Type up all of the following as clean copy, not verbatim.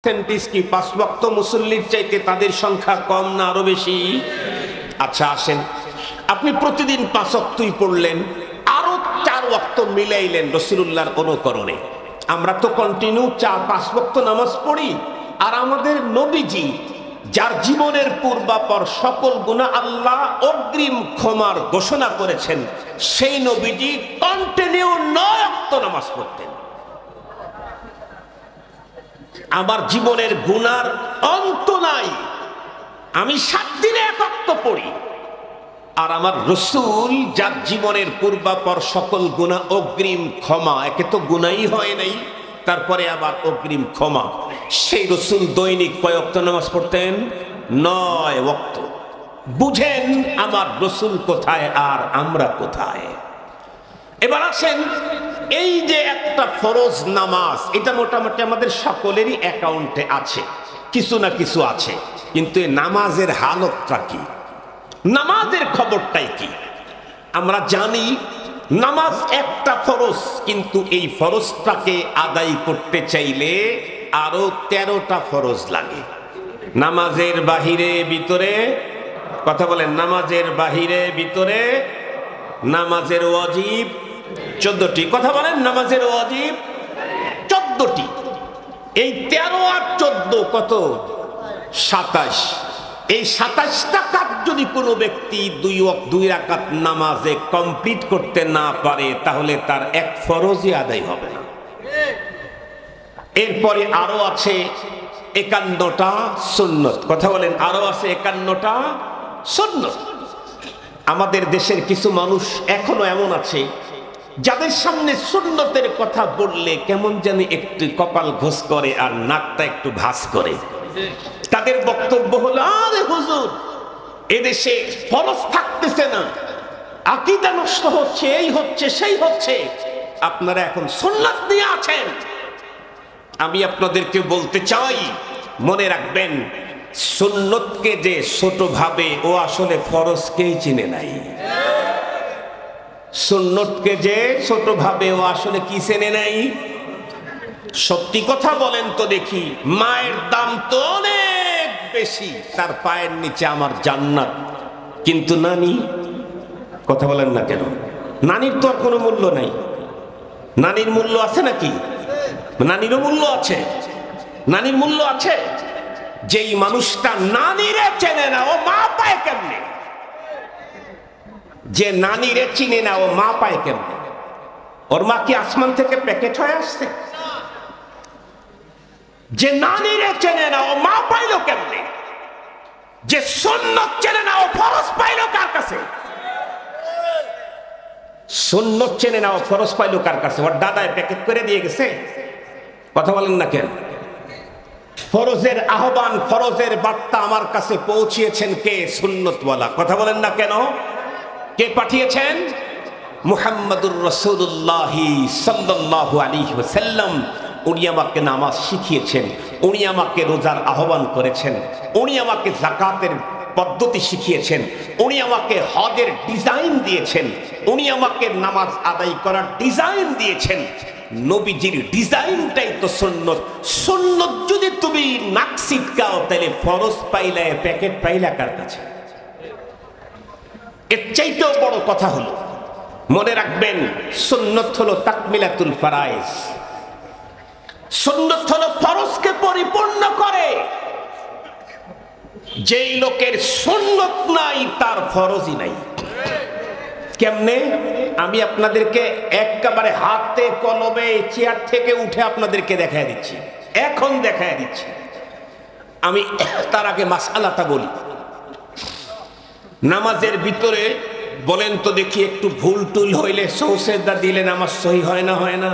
Percentage কি 5 ওয়াক্ত মুসল্লির চাইতে তাদের সংখ্যা কম না আরো বেশি? আচ্ছা আসেন, আপনি প্রতিদিন 5 ওয়াক্তই পড়লেন, আরো 4 ওয়াক্ত মিলাইলেন রাসূলুল্লাহর অনুকরণে। আমরা তো কন্টিনিউ 4-5 ওয়াক্ত নামাজ পড়ি, আর আমাদের নবীজি যার জীবনের পূর্বাপর সকল গুনাহ আল্লাহ অগ্রিম ক্ষমার ঘোষণা করেছেন, সেই নবীজি কন্টিনিউ 9 ওয়াক্ত নামাজ পড়তেন। আমার জীবনের গুনার অন্ত নাই, আমি 7 দিনে 1 ওয়াক্ত পড়ি, আর আমার রাসূল যার জীবনের পূর্বাপর সকল গুনাহ অগ্রিম ক্ষমা, একে তো গুনাহই হয় নাই তারপরে আবার অগ্রিম ক্ষমা, সেই রাসূল দৈনিক কয় ওয়াক্ত নামাজ পড়তেন? 9 ওয়াক্ত। বুঝেন আমার রাসূল কোথায় আর আমরা কোথায়। এবার আসেন, এই যে একটা ফরজ নামাজ, এটা মোটামুটি আমাদের সকলেরই অ্যাকাউন্টে আছে, কিছু না কিছু আছে, কিন্তু এই নামাজের হালতটা কি, নামাজের খবরটাই কি? আমরা জানি নামাজ একটা ফরজ, কিন্তু এই ফরজটাকে আদায় করতে চাইলে আরো 13টা ফরজ লাগে। নামাজের বাহিরে ভিতরে, কথা বলেন, নামাজের বাহিরে ভিতরে নামাজের ওয়াজিব 14টি, কথা বলেন, নামাজের ওয়াজিব 14টি। এই 13 আর 14 কত? 27। এই 27টা কাজ যদি কোনো ব্যক্তি 2 রাকাত নামাজে কমপ্লিট করতে না পারে, তাহলে তার এক ফরজই আদায় হবে না। এরপরে আরো আছে 51টা সুন্নত, কথা বলেন, আরো আছে 51টা সুন্নত। আমাদের দেশের কিছু মানুষ এখনো এমন আছে যাদের সামনে সুন্নতের কথা বললে কেমন জানি একটু কপাল ঘোষ করে আর নাকটা একটু ভাঁজ করে। তাদের বক্তব্য হলো, আরে হুজুর, এদেশে ফরজ থাকতেছে না, আকীদা নষ্ট হচ্ছে, এই হচ্ছে সেই হচ্ছে, আপনারা এখন সুন্নাত নিয়ে আছেন। আমি আপনাদেরকে বলতে চাই, মনে রাখবেন, সুন্নতকে যে ছোট ভাবে, ও আসলে ফরজকেই চিনে নাই। সুন্নতকে যে ছোট ভাবে, ও আসলে কি চেনে নাই? সত্যি কথা বলেন তো দেখি, মায়ের দাম তো অনেক বেশি, তার পায়ের নিচে আমার জান্নাত, কিন্তু নানি, কথা বলেন না কেন? নানির তো আর কোনো মূল্য নাই। নানির মূল্য আছে নাকি? নানিরও মূল্য আছে, নানির মূল্য আছে। যেই মানুষটা নানিরে চেনে না, ও মা পায় কেমনে? যে নানিরে চিনে না, ও মা পায় কেমনে? ওর মা কি আসমান থেকে প্যাকেট হয়ে আসছে? যে নানিরে চেনে না, ও মা পাইলো কেমনে? যে সুন্নত চেনে না, ও ফরজ পাইলো কার কাছে? সুন্নত চেনে না, ও ফরজ পাইলো কার কাছে? ওর দাদায় প্যাকেট করে দিয়ে গেছে? কথা বলেন না কেন? ফরজের আহ্বান, ফরজের বার্তা আমার কাছে পৌঁছিয়েছেন কে? সুন্নতওয়ালা। কথা বলেন না কেন? কে পাঠিয়েছেন? মুহাম্মাদুর রাসূলুল্লাহ সাল্লাল্লাহু আলাইহি ওয়াসাল্লাম। উনি আমাকে নামাজ শিখিয়েছেন, উনি আমাকে রোজার আহ্বান করেছেন, উনি আমাকে যাকাতের পদ্ধতি শিখিয়েছেন, উনি আমাকে হজের ডিজাইন দিয়েছেন, উনি আমাকে নামাজ আদায় করার ডিজাইন দিয়েছেন। নবীজির ডিজাইনটাই তো সুন্নত। সুন্নত যদি তুমি নাক ছিটকাও, তাহলে ফরজ পাইলে প্যাকেট পাইলা কার কাছে? এর চাইতেও বড় কথা হলো, মনে রাখবেন, সুন্নত হলো তাকমিলাতুল ফারাইজ। সুন্নত হলো ফরজকে পরিপূর্ণ করে। যেই লোকের সুন্নত নাই, তার ফরজই নাই। কেমনে? আমি আপনাদেরকে একেবারে হাতে কলমে চেয়ার থেকে উঠে আপনাদেরকে দেখায় দিচ্ছি, এখন দেখায় দিচ্ছি। আমি তার আগে মাসআলাটা বলি। নামাজের ভিতরে বলেন তো দেখি, একটু ভুল টুল হইলে সৌসেজদা দিলে নামাজ সহি হয় না? হয় না?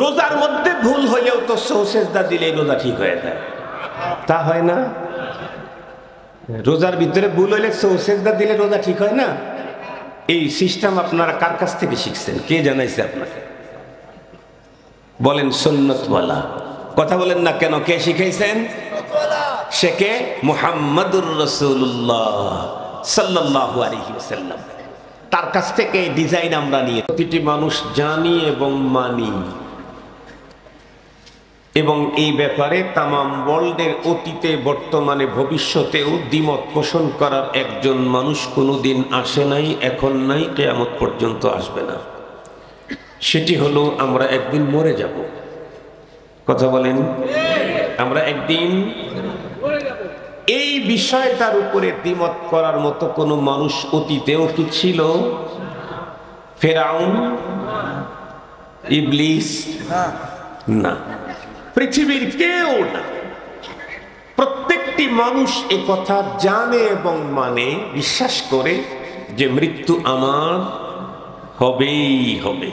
রোজার মধ্যে ভুল হইলেও তো সৌসেজদা দিলে রোজা ঠিক হয়ে যায়, তা হয় না? রোজার ভিতরে ভুল হইলে সৌসেজদা দিলে রোজা ঠিক হয় না? এই সিস্টেম আপনারা কার কাছ থেকে শিখছেন? কে জানাইছে আপনাকে? বলেন, সুন্নতওয়ালা। কথা বলেন না কেন? কে শিখাইছেন? সে কে? মুহাম্মাদুর রাসূলুল্লাহ সাল্লাল্লাহু আলাইহি ওয়াসাল্লাম। তার কাছ থেকে এই ডিজাইন আমরা নিয়ে প্রতিটি মানুষ জানি এবং মানি। এবং এই ব্যাপারে তামাম ওয়ার্ল্ডের অতীতে বর্তমানে ভবিষ্যতেও দ্বিমত পোষণ করার একজন মানুষ কোনোদিন আসে নাই, এখন নাই, কিয়ামত পর্যন্ত আসবে না। সেটি হলো আমরা একদিন মরে যাব। কথা বলেন, আমরা একদিন এই বিষয়টার উপরে দ্বিমত করার মতো কোনো মানুষ অতীতেও কি ছিল? ফেরাউন, ইবলিস না, পৃথিবীর কেউ না। প্রত্যেকটি মানুষ এ কথা জানে এবং মানে, বিশ্বাস করে যে মৃত্যু আমার হবেই হবে।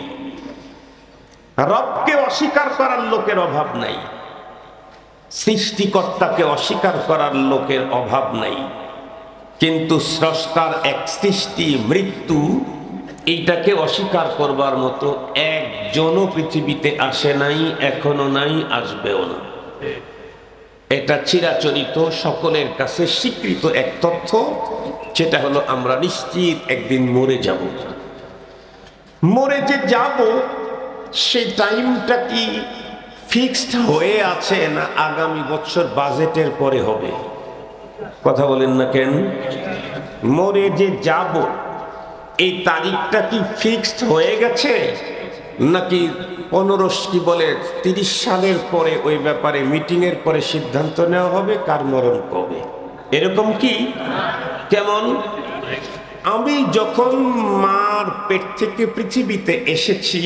রবকে অস্বীকার করার লোকের অভাব নাই, সৃষ্টিকর্তাকে অস্বীকার করার লোকের অভাব নাই, কিন্তু স্রষ্টার এক সৃষ্টি মৃত্যু, এইটাকে অস্বীকার করবার মতো একজনও পৃথিবীতে আসে নাই, এখনো নাই, আসবেও না। এটা চিরাচরিত সকলের কাছে স্বীকৃত এক তথ্য, সেটা হলো আমরা নিশ্চিত একদিন মরে যাব। মরে যে যাব সেই টাইমটা কি ফিক্সড হয়ে আছে, না আগামী বছর বাজেটের পরে হবে? কথা বলেন না কেন? মরে যে যাব এই তারিখটা কি ফিক্সড হয়ে গেছে, নাকি 30 সালের পরে ওই ব্যাপারে মিটিং এর পরে সিদ্ধান্ত নেওয়া হবে কার মরণ কবে? এরকম কি? কেমন? আমি যখন মার পেট থেকে পৃথিবীতে এসেছি,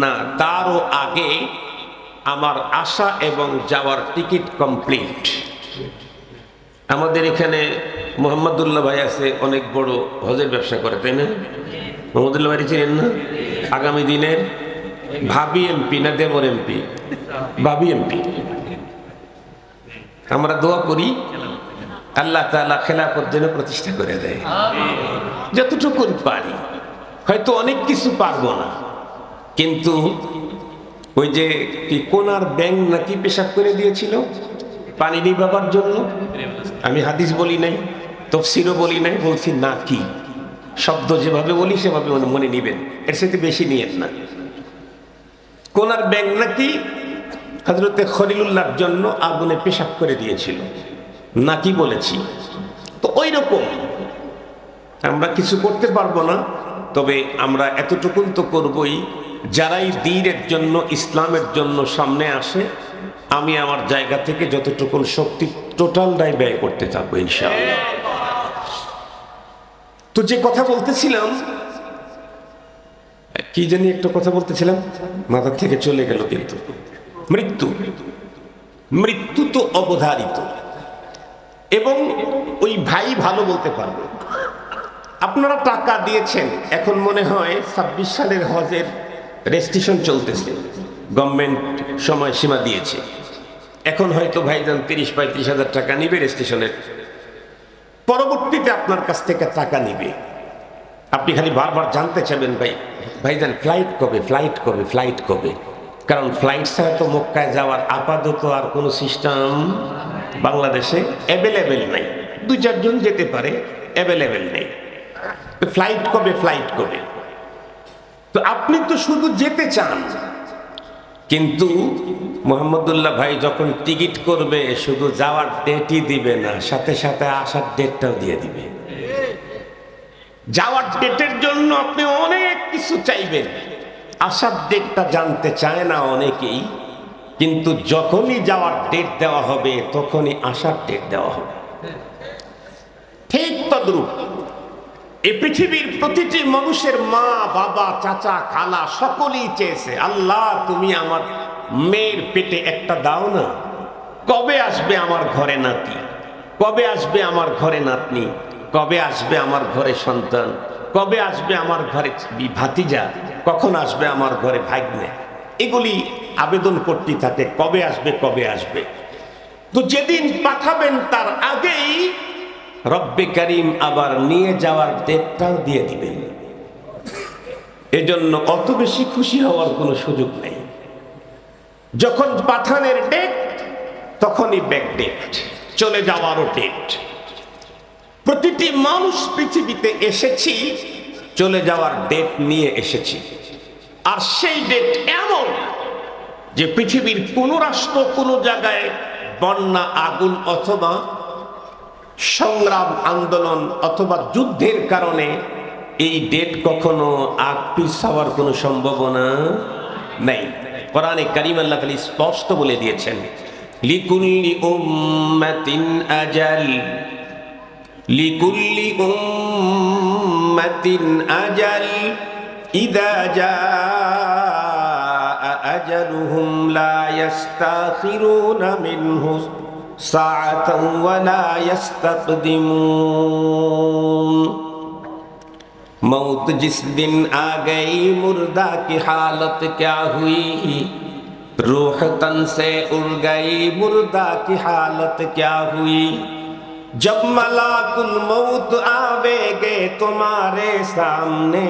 না তারও আগে আমার আসা এবং যাওয়ার টিকিট কমপ্লিট। আমাদের এখানে মোহাম্মদুল্লাহ ভাই আছে, অনেক বড় হজের ব্যবসা করে, তাই না? মোহাম্মদুল্লাহ ভাই চিনেন না? আগামী দিনের ভাবি এমপি না দেবর এমপি? ভাবি এমপি। আমরা দোয়া করি আল্লাহ তাআলা খেলাফত যেন প্রতিষ্ঠা করে দেয়, যতটুকু পারি। হয়তো অনেক কিছু পারবো না, কিন্তু ওই যে কি কোনার ব্যাঙ নাকি পেশাব করে দিয়েছিল পানি নিবাবার জন্য, আমি হাদিস বলি নাই, তাফসীরও বলি নাই, বলছি না কি শব্দ যেভাবে বলি সেভাবে মনে নিবেন, এর সাথে বেশি নিয়েন না। কোনার ব্যাঙ নাকি হযরতে খলিলুল্লাহর জন্য আগুনে পেশাব করে দিয়েছিল, নাকি বলেছি। তো ওই রকম আমরা কিছু করতে পারবো না, তবে আমরা এতটুকুন তো করবই, যারাই দ্বীনের জন্য, ইসলামের জন্য সামনে আসে, আমি আমার জায়গা থেকে যতটুকুন শক্তি টোটালটাই ব্যয় করতে থাকবো ইনশাআল্লাহ। তো যে কথা বলতেছিলাম, কি জানি একটা কথা বলতেছিলাম, মাথা থেকে চলে গেল। কিন্তু মৃত্যু, মৃত্যু তো অবধারিত, এবং ওই ভাই ভালো বলতে পারবে। আপনারা টাকা দিয়েছেন, এখন মনে হয় 26 সালের হজের রেজিস্ট্রেশন চলতেছে, গভর্নমেন্ট সময়সীমা দিয়েছে। এখন হয়তো ভাইজান 30-35 হাজার টাকা নিবে রেজিস্ট্রেশনের, পরবর্তীতে আপনার কাছ থেকে টাকা নিবে। আপনি খালি বারবার জানতে চাবেন, ভাইজান ফ্লাইট কবে, ফ্লাইট কবে, ফ্লাইট কবে? কারণ ফ্লাইট ছাড়া তো মক্কায় যাওয়ার আপাতত আর কোনো সিস্টেম বাংলাদেশে অ্যাভেলেবেল নাই। 2-4 জন যেতে পারে, অ্যাভেলেবেল নেই। তো ফ্লাইট কবে, ফ্লাইট কবে? তো আপনি তো শুধু যেতে চান, কিন্তু মোহাম্মদুল্লাহ ভাই যখন টিকিট করবে শুধু যাওয়ার ডেটই দিবে না, সাথে সাথে আসার ডেটটাও দিয়ে দিবে। যাওয়ার ডেটের জন্য আপনি অনেক কিছু চাইবেন, আসার ডেটটা জানতে চায় না অনেকেই, কিন্তু যখনই যাওয়ার ডেট দেওয়া হবে তখনই আসার ডেট দেওয়া হবে। ঠিক তদ্রূপ এই পৃথিবীর প্রতিটি মানুষের মা, বাবা, চাচা, খালা সকলেই চেয়েছে, আল্লাহ তুমি আমার মেয়ের পেটে একটা দাও না, কবে আসবে আমার ঘরে নাতি, কবে আসবে আমার ঘরে নাতনি, কবে আসবে আমার ঘরে সন্তান, কবে আসবে আমার ঘরে ভাতিজা, কখন আসবে আমার ঘরে ভাগ্নে। এগুলি আবেদন করতে থাকে, কবে আসবে, কবে আসবে। তো যেদিন পাঠাবেন তার আগেই রব্বে কারীম আবার নিয়ে যাওয়ার ডেটটাও দিয়ে দিবেন। এজন্য অত বেশি খুশি হওয়ার কোনো সুযোগ নেই। যখন পাঠানের ডেট তখনই ব্যাক ডেট, চলে যাওয়ারও ডেট। প্রতিটি মানুষ পৃথিবীতে এসেছি চলে যাওয়ার ডেট নিয়ে এসেছি, আর সেই ডেট এমন যে পৃথিবীর কোন রাষ্ট্র কোন জায়গায় বন্যা, আগুন অথবা সংগ্রাম, আন্দোলন অথবা যুদ্ধের কারণে এই ডেট কখনো আগ পিছ হওয়ার কোনো সম্ভাবনা নেই। কোরআনে কারীম আল্লাহ তাআলা স্পষ্ট বলে দিয়েছেন, লিকুল্লি উম্মাতিন আজাল, লিকুল্লি উম্মাতিন আজাল, ইযা জাআ আজালুহুম লা ইস্তাখিরুনা মিনহু साअतन वला यस्तक़दिमून। मौत जिस दिन आ गई मुर्दा की हालत क्या हुई, रूह तन से उड़ गई मुर्दा की हालत क्या हुई। जब मलाकुल मौत आवेगे तुम्हारे सामने,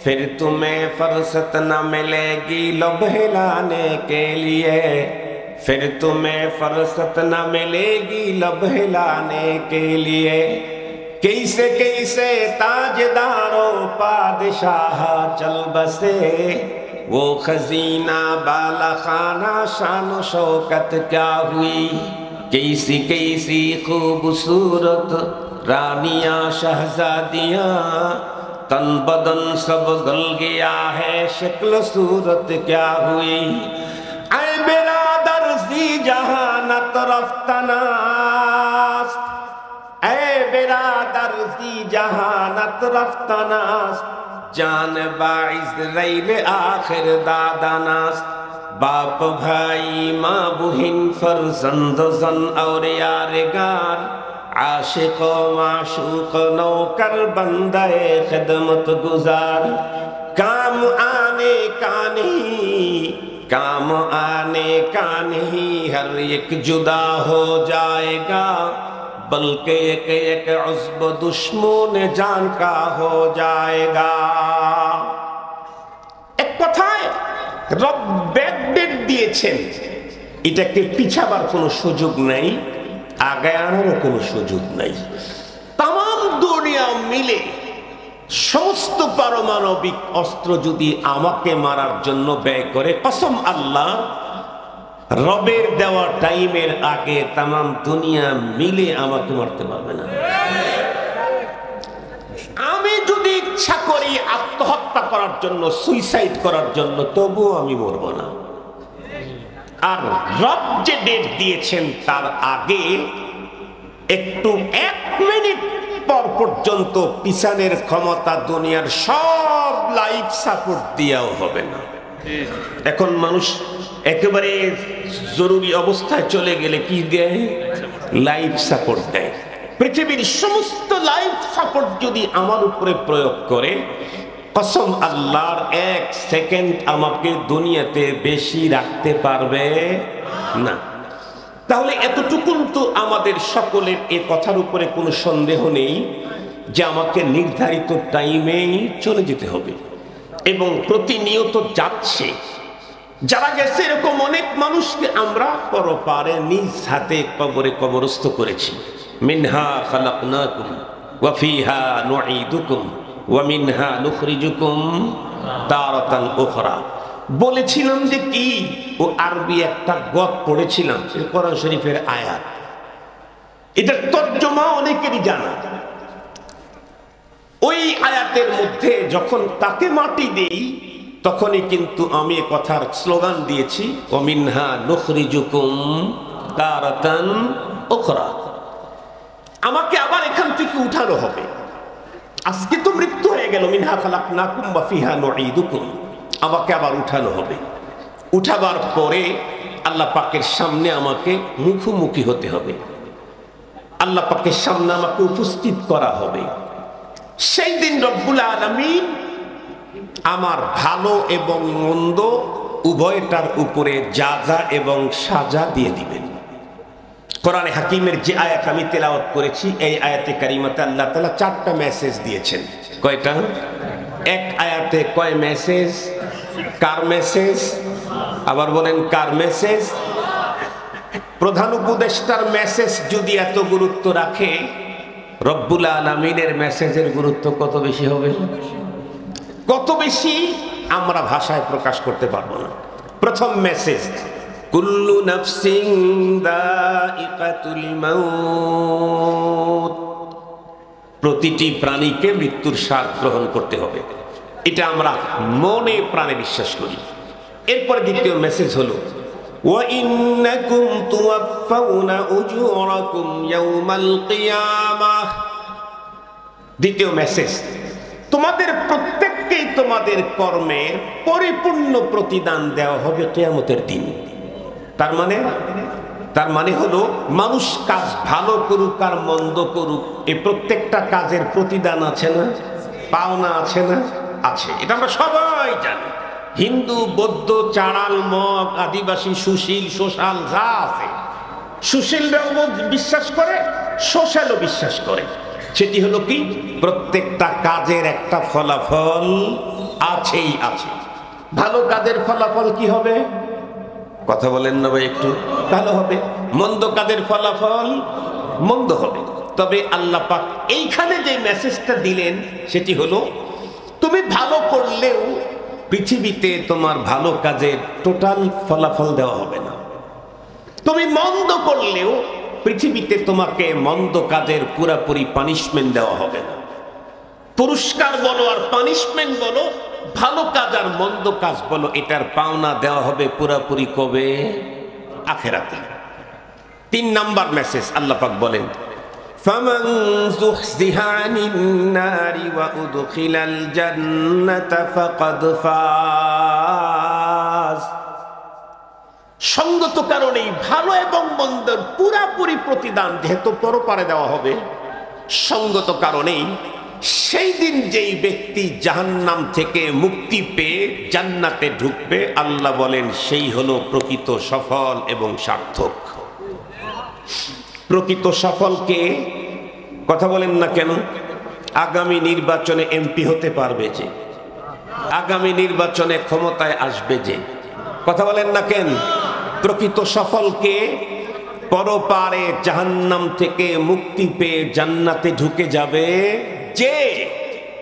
फिर तुम्हें फुर्सत न मिलेगी लब हिलाने के लिए, फिर तुम्हें फुर्सत न मिलेगी लब हिलाने के लिए। कैसे कैसे ताजदारों पादशाह चल बसे, वो खजीना बाला खाना शान शौकत क्या हुई। कैसी कैसी खूबसूरत रानियां शहजादियां, तन बदन सब गल गया है शक्ल सूरत क्या हुई। ऐ बिरादर ज़ी जहानत रफ्तनास्त, ऐ बिरादर ज़ी जहानत रफ्तनास्त, जान बाइज़राइल आखिर दादानास्त। बाप भाई माँ बुहिन फर्जंद जन और यारगार, आशिक माशूक नौकर बंदे खिदमत गुजार। काम आने का नहीं, काम आने का नहीं, हर एक जुदा हो जाएगा, बल्कि एक एक उज़्ब दुश्मन जान का हो जाएगा। एक কথায় রব ব্যাকডেট দিয়েছেন, এটাকে পিছাবার কোনো সুযোগ নাই, আগায় আনারও কোনো সুযোগ নাই। তাম দুনিয়া মিলে সমস্ত পারমাণবিক অস্ত্র যদি আমাকে মারার জন্য ব্যয় করে, কসম আল্লাহ, রবের দেওয়া টাইমের আগে তাম দুনিয়া মিলে আমাকে মারতে পারবে না। আমি যদি ইচ্ছা করি আত্মহত্যা করার জন্য, সুইসাইড করার জন্য, তবুও আমি মরব না। আর রব যে ডেট দিয়েছেন তার আগে একটু 1 মিনিট পর পর্যন্ত পিছানের ক্ষমতা দুনিয়ার সব লাইফ সাপোর্ট দিয়াও হবে না। এখন মানুষ একেবারে জরুরি অবস্থায় চলে গেলে কি দেয়? লাইফ সাপোর্ট দেয়। পৃথিবীর সমস্ত লাইফ সাপোর্ট যদি আমার উপরে প্রয়োগ করে, কসম আল্লাহর 1 সেকেন্ড আমাকে দুনিয়াতে বেশি রাখতে পারবে না। তাহলে এতটুকুন তো আমাদের সকলের এ কথার উপরে কোনো সন্দেহ নেই যে আমাকে নির্ধারিত টাইমেই চলে যেতে হবে, এবং প্রতিনিয়ত যাচ্ছে। যারা গেছে এরকম অনেক মানুষকে আমরা পরপারে নিজ হাতে কবরে কবরস্থ করেছি। মিনহা খালাকনাকুম ওয়া ফিহা নুঈদুকুম ওয়া মিনহা নুখরিজুকুম তারাতান উখরা। বলেছিলাম যে কি, ও আরবি একটা গত পড়েছিলাম, কোরআন শরীফের আয়াত, এটার তর্জমা অনেকেরই জানা। ওই আয়াতের মধ্যে যখন তাকে মাটি দেই, তখনই কিন্তু আমি এ কথার স্লোগান দিয়েছি, ওয়া মিনহা নুখরিজুকুম তারাতান উখরা। আমাকে আবার এখান থেকে উঠানো হবে। আজকে তো মৃত্যু হয়ে গেল, মিনহা খালাকনাকুম ওয়া ফিহা নুঈদুকুম, আমাকে আবার উঠানো হবে। উঠাবার পরে আল্লাহ পাকের সামনে আমাকে মুখোমুখি হতে হবে, আল্লাহ পাকের সামনে আমাকে উপস্থিত করা হবে। সেই দিন রব্বুল আলামিন আমার ভালো এবং মন্দ উভয়টার উপরে জাযা এবং সাজা দিয়ে দিবেন। কোরআনে হাকিমের যে আয়াত আমি তেলাওয়াত করেছি, এই আয়াতে কারিমাতে আল্লাহ তাআলা 4টা মেসেজ দিয়েছেন। কয়টা? এক আয়াতে কয় মেসেজ? কার মেসেজ? আবার বলেন কার মেসেজ? প্রধান উপদেষ্টার মেসেজ যদি এত গুরুত্ব রাখে, রব্বুল আলামিনের মেসেজের গুরুত্ব কত বেশি হবে? কত বেশি আমরা ভাষায় প্রকাশ করতে পারবো না। প্রথম মেসেজ, কুল্লু নাফসিন দাইকাতুল মাউত, প্রতিটি প্রাণীকে মৃত্যুর স্বাদ গ্রহণ করতে হবে। এটা আমরা মনে প্রাণে বিশ্বাস করি। এরপরে দ্বিতীয় মেসেজ হলো ওয়া ইন্নাকুম তুওয়াফাউনা উজুরাকুম ইয়াউমাল কিয়ামাহ। দ্বিতীয় মেসেজ, তোমাদের প্রত্যেককেই তোমাদের কর্মের পরিপূর্ণ প্রতিদান দেওয়া হবে কিয়ামতের দিন। তার মানে হলো মানুষ কাজ ভালো করুক আর মন্দ করুক, এই প্রত্যেকটা কাজের প্রতিদান আছে না, পাওনা আছে না? আছে। এটা আমরা সবাই জানি। হিন্দু, বৌদ্ধ, চাড়াল, মগ, আদিবাসী, সুশীল, সোশ্যাল যা আছে, সুশীলরাও বিশ্বাস করে, সোশ্যালও বিশ্বাস করে। সেটি হলো কি, প্রত্যেকটা কাজের একটা ফলাফল আছেই আছে। ভালো কাজের ফলাফল কি হবে? কথা বলেন না ভাই, একটু ভালো হবে। মন্দ কাজের ফলাফল মন্দ হবে। তবে আল্লাহ পাক এইখানে যে মেসেজটা দিলেন সেটি হলো, তুমি ভালো করলেও পৃথিবীতে তোমার ভালো কাজের টোটাল ফলাফল দেওয়া হবে না। তুমি মন্দ করলেও পৃথিবীতে তোমাকে মন্দ কাজের পুরাপুরি পানিশমেন্ট দেওয়া হবে না। পুরস্কার বলো আর পানিশমেন্ট বলো, ভালো কাজ আর মন্দ কাজ বলো, এটার পাওনা দেওয়া হবে পুরাপুরি কবে? আখিরাতে। 3 নাম্বার মেসেজ আল্লাহ পাক বলেন, ফামান যুহজিহা আনিন নারি ওয়া উদখিলাল জান্নাতা ফাকাদ ফাজ। সঙ্গত কারণেই ভালো এবং মন্দের পুরাপুরি প্রতিদান যেহেতু পরপারে দেওয়া হবে, সঙ্গত কারণেই সেই দিন যেই ব্যক্তি জাহান্নাম থেকে মুক্তি পেয়ে জান্নাতে ঢুকবে, আল্লাহ বলেন সেই হলো প্রকৃত সফল এবং সার্থক। প্রকৃত সফলকে কথা বলেন না কেন? আগামী নির্বাচনে এমপি হতে পারবে যে, আগামী নির্বাচনে ক্ষমতায় আসবে যে, কথা বলেন না কেন? প্রকৃত সফলকে পরপারে জাহান্নাম থেকে মুক্তি পেয়ে জান্নাতে ঢুকে যাবে যে,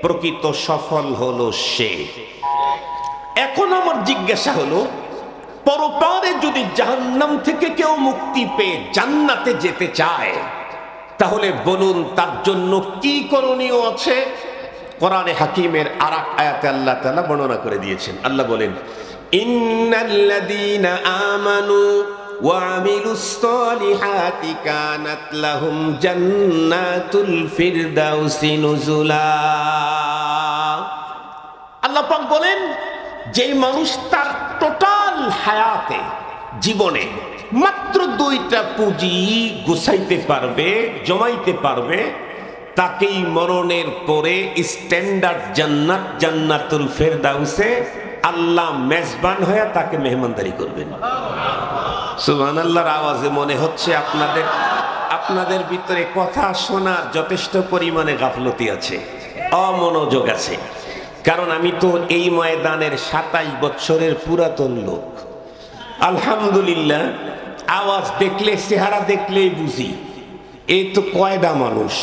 প্রকৃত সফল হলো সে। এখন আমার জিজ্ঞাসা হলো, পরপারে যদি জাহান্নাম থেকে কেউ মুক্তি পেয়ে জান্নাতে যেতে চায়, তাহলে বলুন তার জন্য কি করণীয় আছে? কোরআনে হাকিমের আরেক আয়াতে আল্লাহ তাআলা বর্ণনা করে দিয়েছেন। আল্লাহ বলেন, ইন্নাল্লাযীনা আমানু ওয়া আমিলুস সলিহাতি কানাত লাহুম জান্নাতুল ফিরদাউসি নুজুলা। আল্লাহ পাক বলেন, যেই মানুষ তার টোটাল হায়াতে, জীবনে মাত্র 2টা পুঁজি গুছাইতে পারবে, জমাইতে পারবে, তাকেই মরণের পরে স্ট্যান্ডার্ড জান্নাত, জান্নাতুল ফেরদাউসে আল্লাহ মেজবান হয়ে তাকে মেহমানদারি করবেন। সুবহানাল্লাহর আওয়াজে মনে হচ্ছে আপনাদের ভিতরে কথা শোনার যথেষ্ট পরিমাণে গাফলতি আছে, অমনোযোগ আছে। কারণ আমি তো এই ময়দানের 27 বছরের পুরাতন লোক। আলহামদুলিল্লাহ, আওয়াজ দেখলে, চেহারা দেখলেই বুঝি এই তো কয়টা মানুষ।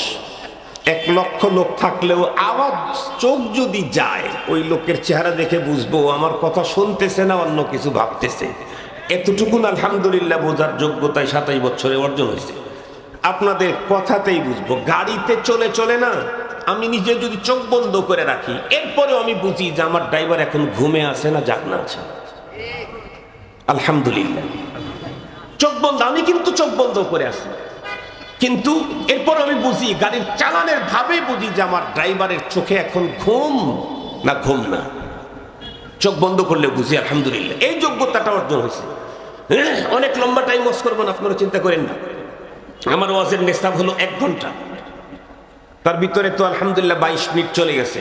1 লক্ষ লোক থাকলেও আওয়াজ, চোখ যদি যায়, ওই লোকের চেহারা দেখে বুঝবো আমার কথা শুনতেছে না অন্য কিছু ভাবতেছে। এতটুকুন আলহামদুলিল্লাহ বোঝার যোগ্যতায় 27 বছরে অর্জন হয়েছে। আপনাদের কথাতেই বুঝবো। গাড়িতে চলে চলে না, আমি নিজে যদি চোখ বন্ধ করে রাখি, এরপরেও আমি বুঝি যে আমার ড্রাইভার এখন ঘুমে আছে না জাগনা আছে। আলহামদুলিল্লাহ, চোখ বন্ধ, আমি কিন্তু চোখ বন্ধ করে আছি, কিন্তু এরপর আমি বুঝি, গাড়ির চালানের ভাবে বুঝি যে আমার ড্রাইভারের চোখে এখন ঘুম না ঘুম না। চোখ বন্ধ করলে বুঝি আলহামদুলিল্লাহ এই যোগ্যতাটা অর্জন হয়েছে। অনেক লম্বা টাইম ওয়াজ করবো না, আপনারা চিন্তা করেন না। আমার ওয়াজের নেশাব হলো 1 ঘন্টা, তার ভিতরে তো আলহামদুলিল্লাহ 22 মিনিট চলে গেছে।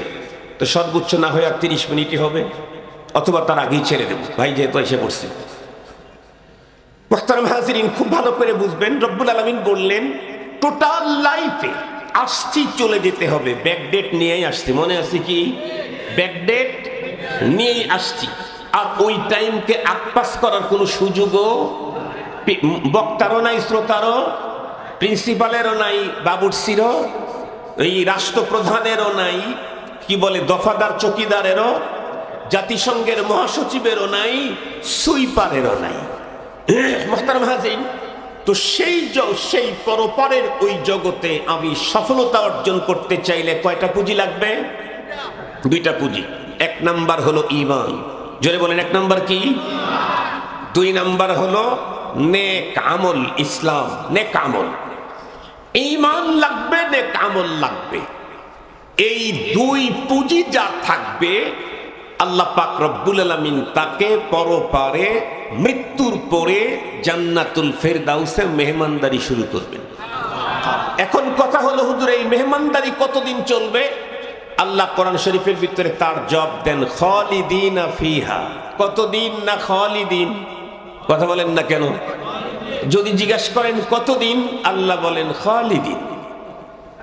তো সর্বোচ্চ না হয় 30 মিনিটই হবে, অথবা তার আগেই ছেড়ে দেব, ভাই যেহেতু এসে পড়ছে। মুহতারাম হাজিরিন, খুব ভালো করে বুঝবেন, রব্বুল আলামিন বললেন টোটাল লাইফে আসছি, চলে যেতে হবে, ব্যাকডেট নিয়েই আসছি। মনে আছে কি? ব্যাকডেট নিয়েই আসছি। আর ওই টাইমকে আকপাস করার কোনো সুযোগও বক্তারও নাই, শ্রোতারও, প্রিন্সিপালেরও নাই, বাবুর্চিরও, এই রাষ্ট্রপ্রধানেরও নাই, কি বলে দফাদার চকিদারেরও, জাতিসংঘের মহাসচিবেরও নাই, সুইপারেরও নাই। মোহতারাম হাজির, তো সেই পরপারের ওই জগতে আমি সফলতা অর্জন করতে চাইলে কয়টা পুঁজি লাগবে? দুইটা পুঁজি। এক নাম্বার হলো ঈমান, জোরে বলেন এক নাম্বার কি? দুই নাম্বার হলো নেক আমল, ইসলাম, নেক আমল। ঈমান লাগবে, নেক আমল লাগবে। এই দুই পুঁজি যার থাকবে, আল্লাহ পাক রব্বুল আলামিন তাকে পরপারে মৃত্যুর পরে জান্নাতুল ফেরদাউসে মেহমানদারি শুরু করবেন। এখন কথা হলো হুজুর, এই মেহমানদারি কতদিন চলবে? আল্লাহ কোরআন শরীফের ভিতরে তার জবাব দেন, খালিদিনা ফিহা। কতদিন? না খালিদিন। কথা বলেন না কেন? যদি জিজ্ঞাসা করেন কতদিন, আল্লাহ বলেন খালিদিন।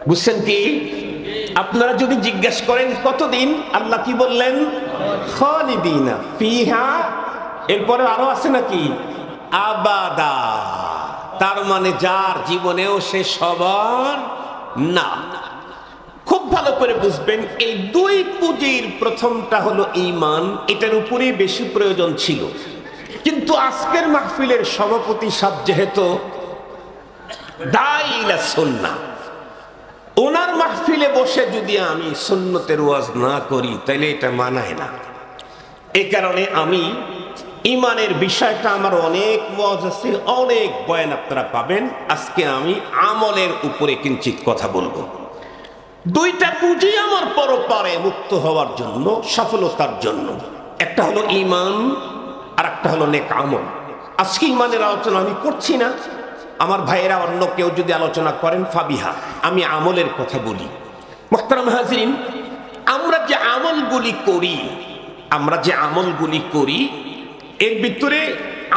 বুঝছেন কি? আপনারা যদি জিজ্ঞাসা করেন কতদিন, আল্লাহ কি বললেন? খালিদিনা ফিহা। এরপরে আরো আছে নাকি? আবাদা। তার মানে যার জীবনেও সে সবার না। খুব ভালো করে বুঝবেন, এই দুই পুঁজির প্রথমটা হলো ঈমান, এটার উপরেই বেশি প্রয়োজন ছিল। কিন্তু আজকের মাহফিলের সভাপতি সাহেব যেহেতু দাঈলা সুন্নাহ, ওনার মাহফিলে বসে যদি আমি সুন্নতের ওয়াজ না করি তাহলে এটা মানায় না। এই কারণে আমি ঈমানের বিষয়টা, আমার অনেক ওয়াজ আছে, অনেক বয়ান আপনারা পাবেন। আজকে আমি আমলের উপরে কিঞ্চিত কথা বলবো। দুইটা পুঁজি আমার পরপারে মুক্ত হওয়ার জন্য, সফলতার জন্য। একটা হলো ঈমান, আর একটা হলো নেক আমল। আজকে ঈমানের আলোচনা আমি করছি না, আমার ভাইয়েরা অন্য কেউ যদি আলোচনা করেন ফাবিহা। আমি আমলের কথা বলি। মুহতারাম হাজিরিন, আমরা যে আমলগুলি করি, এর ভিতরে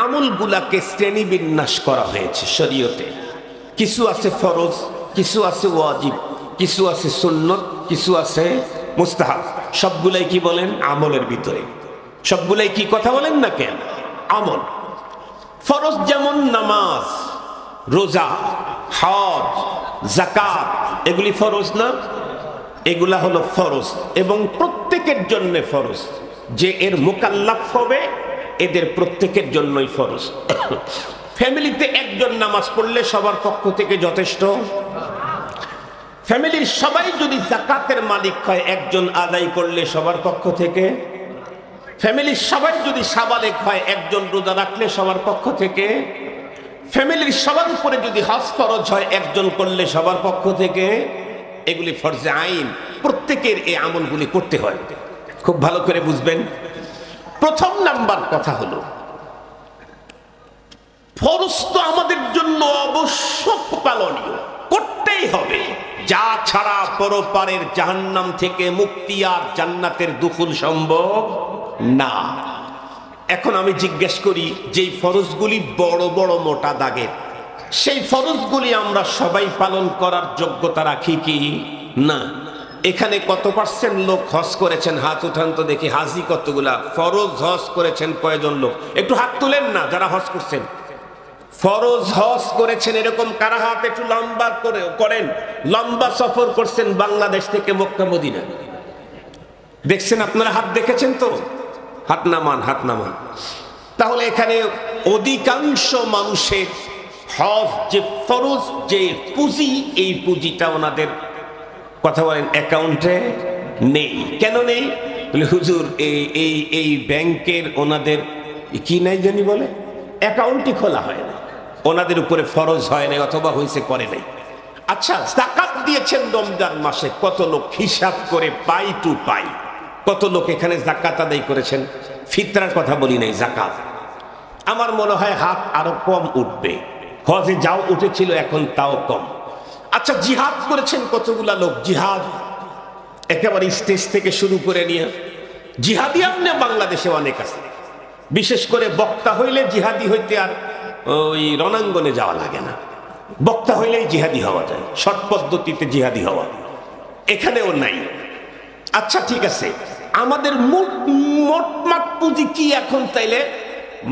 আমলগুলাকে শ্রেণী বিন্যাস করা হয়েছে শরীয়তে। কিছু আছে ফরজ, কিছু আছে ওয়াজিব, কিছু আছে সুন্নত, কিছু আছে মুস্তাহাব। সবগুলাই কি বলেন? আমলের ভিতরে। সবগুলাই কি? কথা বলেন না কেন? আমল। ফরজ যেমন নামাজ, রোজা, হজ, যাকাত, এগুলি ফরজ না? এগুলা হলো ফরজ, এবং প্রত্যেকের জন্য ফরজ। যে এর মুকাল্লাফ হবে, এদের প্রত্যেকের জন্যই ফরজ। ফ্যামিলিতে একজন নামাজ পড়লে সবার পক্ষ থেকে যথেষ্ট। ফ্যামিলির সবাই যদি যাকাতের মালিক হয়, একজন আদায় করলে সবার পক্ষ থেকে। ফ্যামিলির সবাই যদি সাবালেক হয়, একজন রোজা রাখলে সবার পক্ষ থেকে। ফ্যামিলির সবার উপরে যদি হজ ফরজ হয়, একজন করলে সবার পক্ষ থেকে। এগুলি ফরজে আইন, প্রত্যেকের এই আমলগুলি করতে হয়। খুব ভালো করে বুঝবেন। প্রথম নাম্বার কথা হলো, ফরজ তো আমাদের জন্য অবশ্যক পালনীয়, করতেই হবে। যা ছাড়া পরপারের জাহান্নাম থেকে মুক্তি আর জান্নাতের দুখুল সম্ভব না। এখন আমি জিজ্ঞেস করি, যেই ফরজগুলি বড় বড় মোটা দাগের, সেই ফরজগুলি আমরা সবাই পালন করার যোগ্যতা রাখি কি না? এখানে কত পার্সেন্ট লোক হজ করেছেন? হাত উঠান তো দেখি। হাজি কতগুলা? ফরজ হজ করেছেন কয়জন লোক? একটু হাত তুলেন না যারা হজ করছেন। ফরজ হজ করেছেন এরকম কারা হাত একটু লম্বা করে করেন? লম্বা সফর করছেন বাংলাদেশ থেকে মক্কা মদিনা, দেখছেন আপনারা? হাত দেখেছেন তো? হাত নামান, হাত নামান। তাহলে এখানে অধিকাংশ মানুষের হজ যে ফরজ, যে পুঁজি, এই পুঁজিটা ওনাদের, কথা বলেন, অ্যাকাউন্টে নেই। কেন নেই? হুজুর এই ব্যাংকের ওনাদের কি নাই জানি বলে, অ্যাকাউন্টই খোলা হয় না, ওনাদের উপরে ফরজ হয় না, অথবা হয়েছে করে নাই। আচ্ছা, যাকাত দিয়েছেন রমজান মাসে, কত লোক হিসাব করে পাই টু পাই কত লোক এখানে যাকাত আদায় করেছেন? ফিতরার কথা বলি নাই, যাকাত। আমার মনে হয় হাত আরো কম উঠবে। হজে যাও উঠেছিল, এখন তাও কম। আচ্ছা, জিহাদ করেছেন কতগুলা লোক? জিহাদ একেবারে স্টেজ থেকে শুরু করে নিয়ে জিহাদি আমনে বাংলাদেশে অনেক আছে। বিশেষ করে বক্তা হইলে জিহাদি হইতে আর ওই রণাঙ্গনে যাওয়া লাগে না। বক্তা হইলেই জিহাদি হওয়া যায়, শর্ট পদ্ধতিতে জিহাদি হওয়া এখানেও নাই। আচ্ছা, ঠিক আছে, আমাদের মোটমাট পুঁজি কি এখন? তাইলে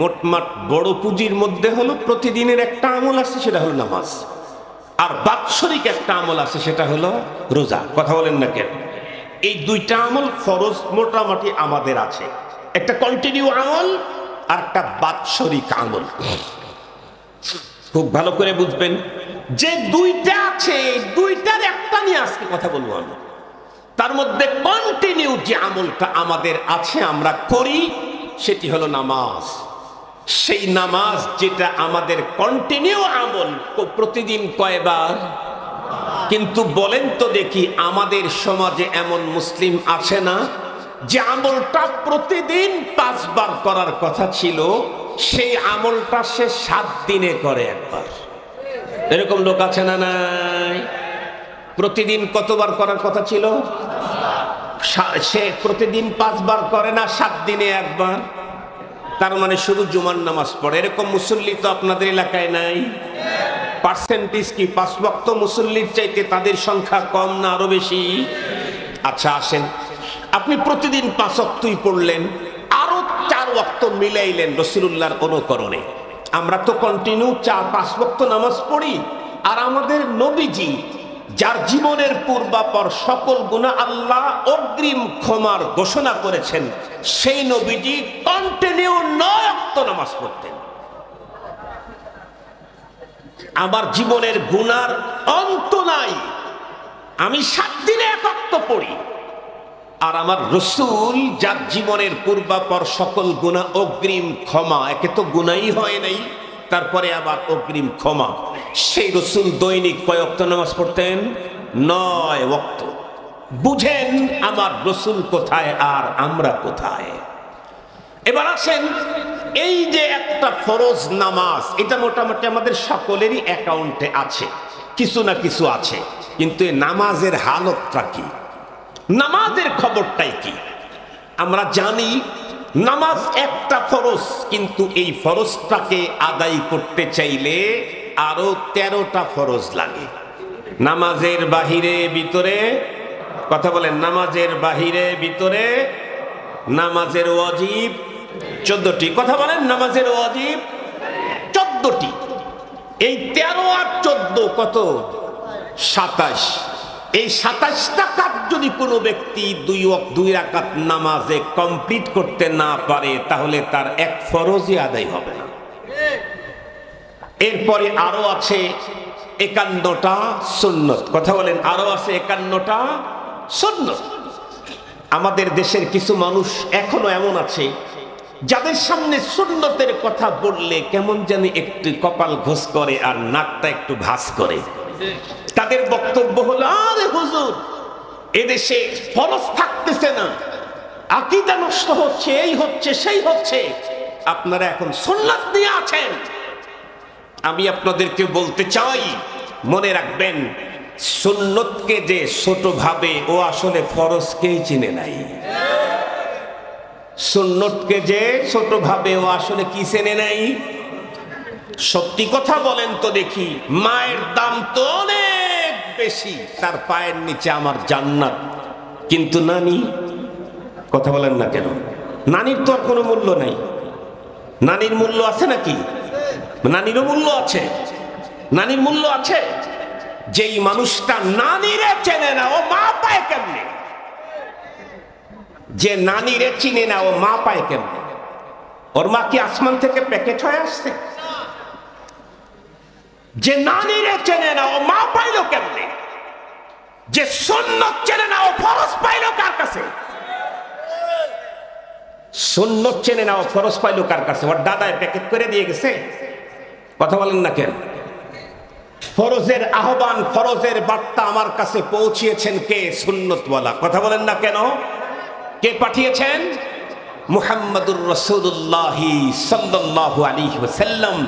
মোটমাট বড় পুঁজির মধ্যে হলো প্রতিদিনের একটা আমল আছে, সেটা হলো নামাজ। আর বাৎসরিক একটা আমল আছে, সেটা হলো রোজা। কথা বলেন না কেন? এই দুইটা আমল ফরজ মোটামুটি আমাদের আছে। একটা কন্টিনিউ আমল আর একটা বাৎসরিক আমল। খুব ভালো করে বুঝবেন, যে দুইটা আছে দুইটার একটা নিয়ে আজকে কথা বলবো আমি। তার মধ্যে কন্টিনিউ যে আমলটা আমাদের আছে আমরা করি সেটি হলো নামাজ। সেই নামাজ যেটা আমাদের কন্টিনিউ আমল, প্রতিদিন কয়বার? কিন্তু বলেন তো দেখি, আমাদের সমাজে এমন মুসলিম আছে না যে আমলটা প্রতিদিন 5 বার করার কথা ছিল, সেই আমলটা সে 7 দিনে করে একবার? এরকম লোক আছে না নাই? প্রতিদিন কতবার করার কথা ছিল, সে প্রতিদিন 5 বার করে না, 7 দিনে একবার। তার মানে শুধু জুমার নামাজ পড়ে। এরকম মুসল্লি তো আপনাদের এলাকায় নাই? পার্সেন্টেজ কি 5 ওয়াক্ত মুসল্লির চাইতে তাদের সংখ্যা কম না আরো বেশি? আচ্ছা আসেন, আপনি প্রতিদিন 5 ওয়াক্তই পড়লেন, আরো 4 ওয়াক্ত মিলাইলেন রাসূলুল্লাহর অনুকরণে। আমরা তো কন্টিনিউ 5 ওয়াক্ত নামাজ পড়ি, আর আমাদের নবীজি যার জীবনের পূর্বাপর সকল গুনাহ আল্লাহ অগ্রিম ক্ষমার ঘোষণা করেছেন, সেই নবীজি কন্টিনিউ 9 ওয়াক্ত নামাজ পড়তেন। আমার জীবনের গুনার অন্ত নাই, আমি 7 দিনে 1 ওয়াক্ত পড়ি, আর আমার রাসূল যার জীবনের পূর্বাপর সকল গুনাহ অগ্রিম ক্ষমা, একে তো গুনাহই হয় নাই তারপরে আবার অগ্রিম ক্ষমা, সেই রাসূল দৈনিক কয় ওয়াক্ত নামাজ পড়তেন? 9 ওয়াক্ত। বুঝেন আমার রাসূল কোথায় আর আমরা কোথায়। এবার আসেন, এই যে একটা ফরজ নামাজ, এটা মোটামুটি আমাদের সকলেরই অ্যাকাউন্টে আছে, কিছু না কিছু আছে, কিন্তু এই নামাজের হালতটা কি, নামাজের খবরটাই কি? আমরা জানি নামাজ একটা ফরজ, কিন্তু এই ফরজটাকে আদায় করতে চাইলে আরো 13টা ফরজ লাগে। নামাজের বাহিরে ভিতরে, কথা বলেন, নামাজের বাহিরে ভিতরে নামাজের ওয়াজিব 14টি, কথা বলেন, নামাজের ওয়াজিব 14টি। এই 13 আর 14 কত? 27। এই 27টা কাজ যদি কোনো ব্যক্তি 2 রাকাত নামাজে কমপ্লিট করতে না পারে, তাহলে তার এক ফরজই আদায় হবে না। এরপরে আরো আছে 51টা সুন্নত, কথা বলেন, আরো আছে 51টা সুন্নত। আমাদের দেশের কিছু মানুষ এখনো এমন আছে যাদের সামনে সুন্নতের কথা বললে কেমন জানি একটু কপাল ঘোষ করে আর নাকটা একটু ভাঁজ করে। তাদের বক্তব্য হলো, আরে হুজুর, এদেশে ফরজ থাকতেছে না, আকীদা নষ্ট হচ্ছে, এই হচ্ছে সেই হচ্ছে, আপনারা এখন সুন্নাত নিয়ে আছেন। আমি আপনাদেরকে বলতে চাই, মনে রাখবেন, সুন্নতকে যে ছোট ভাবে, ও আসলে ফরজকেই চিনে নাই। সুন্নতকে যে ছোট ভাবে, ও আসলে কি চেনে নাই? সত্যি কথা বলেন তো দেখি, মায়ের দাম তো অনেক বেশি, তার পায়ের নিচে আমার জান্নাত, কিন্তু নানি, কথা বলেন না কেন? নানির তো আর কোনো মূল্য নাই। নানির মূল্য আছে নাকি? নানিরও মূল্য আছে, নানির মূল্য আছে। যেই মানুষটা নানিরে চেনে না, ও মা পায় কেমনে? যে নানিরে চিনে না, ও মা পায় কেমনে? ওর মা কি আসমান থেকে প্যাকেট হয়ে আসছে? যে নানিরে চেনে না, ও মা পাইলো কেমনে? যে সুন্নত চেনে না, ও ফরজ পাইলো কার কাছে? সুন্নত চেনে না, ও ফরজ পাইলো কার কাছে? ওর দাদায় প্যাকেট করে দিয়ে গেছে? কথা বলেন না কেন? ফরজের আহ্বান, ফরজের বার্তা আমার কাছে পৌঁছিয়েছেন কে? সুন্নতওয়ালা। কথা বলেন না কেন? কে পাঠিয়েছেন? মুহাম্মাদুর রাসূলুল্লাহ সাল্লাল্লাহু আলাইহি ওয়াসাল্লাম।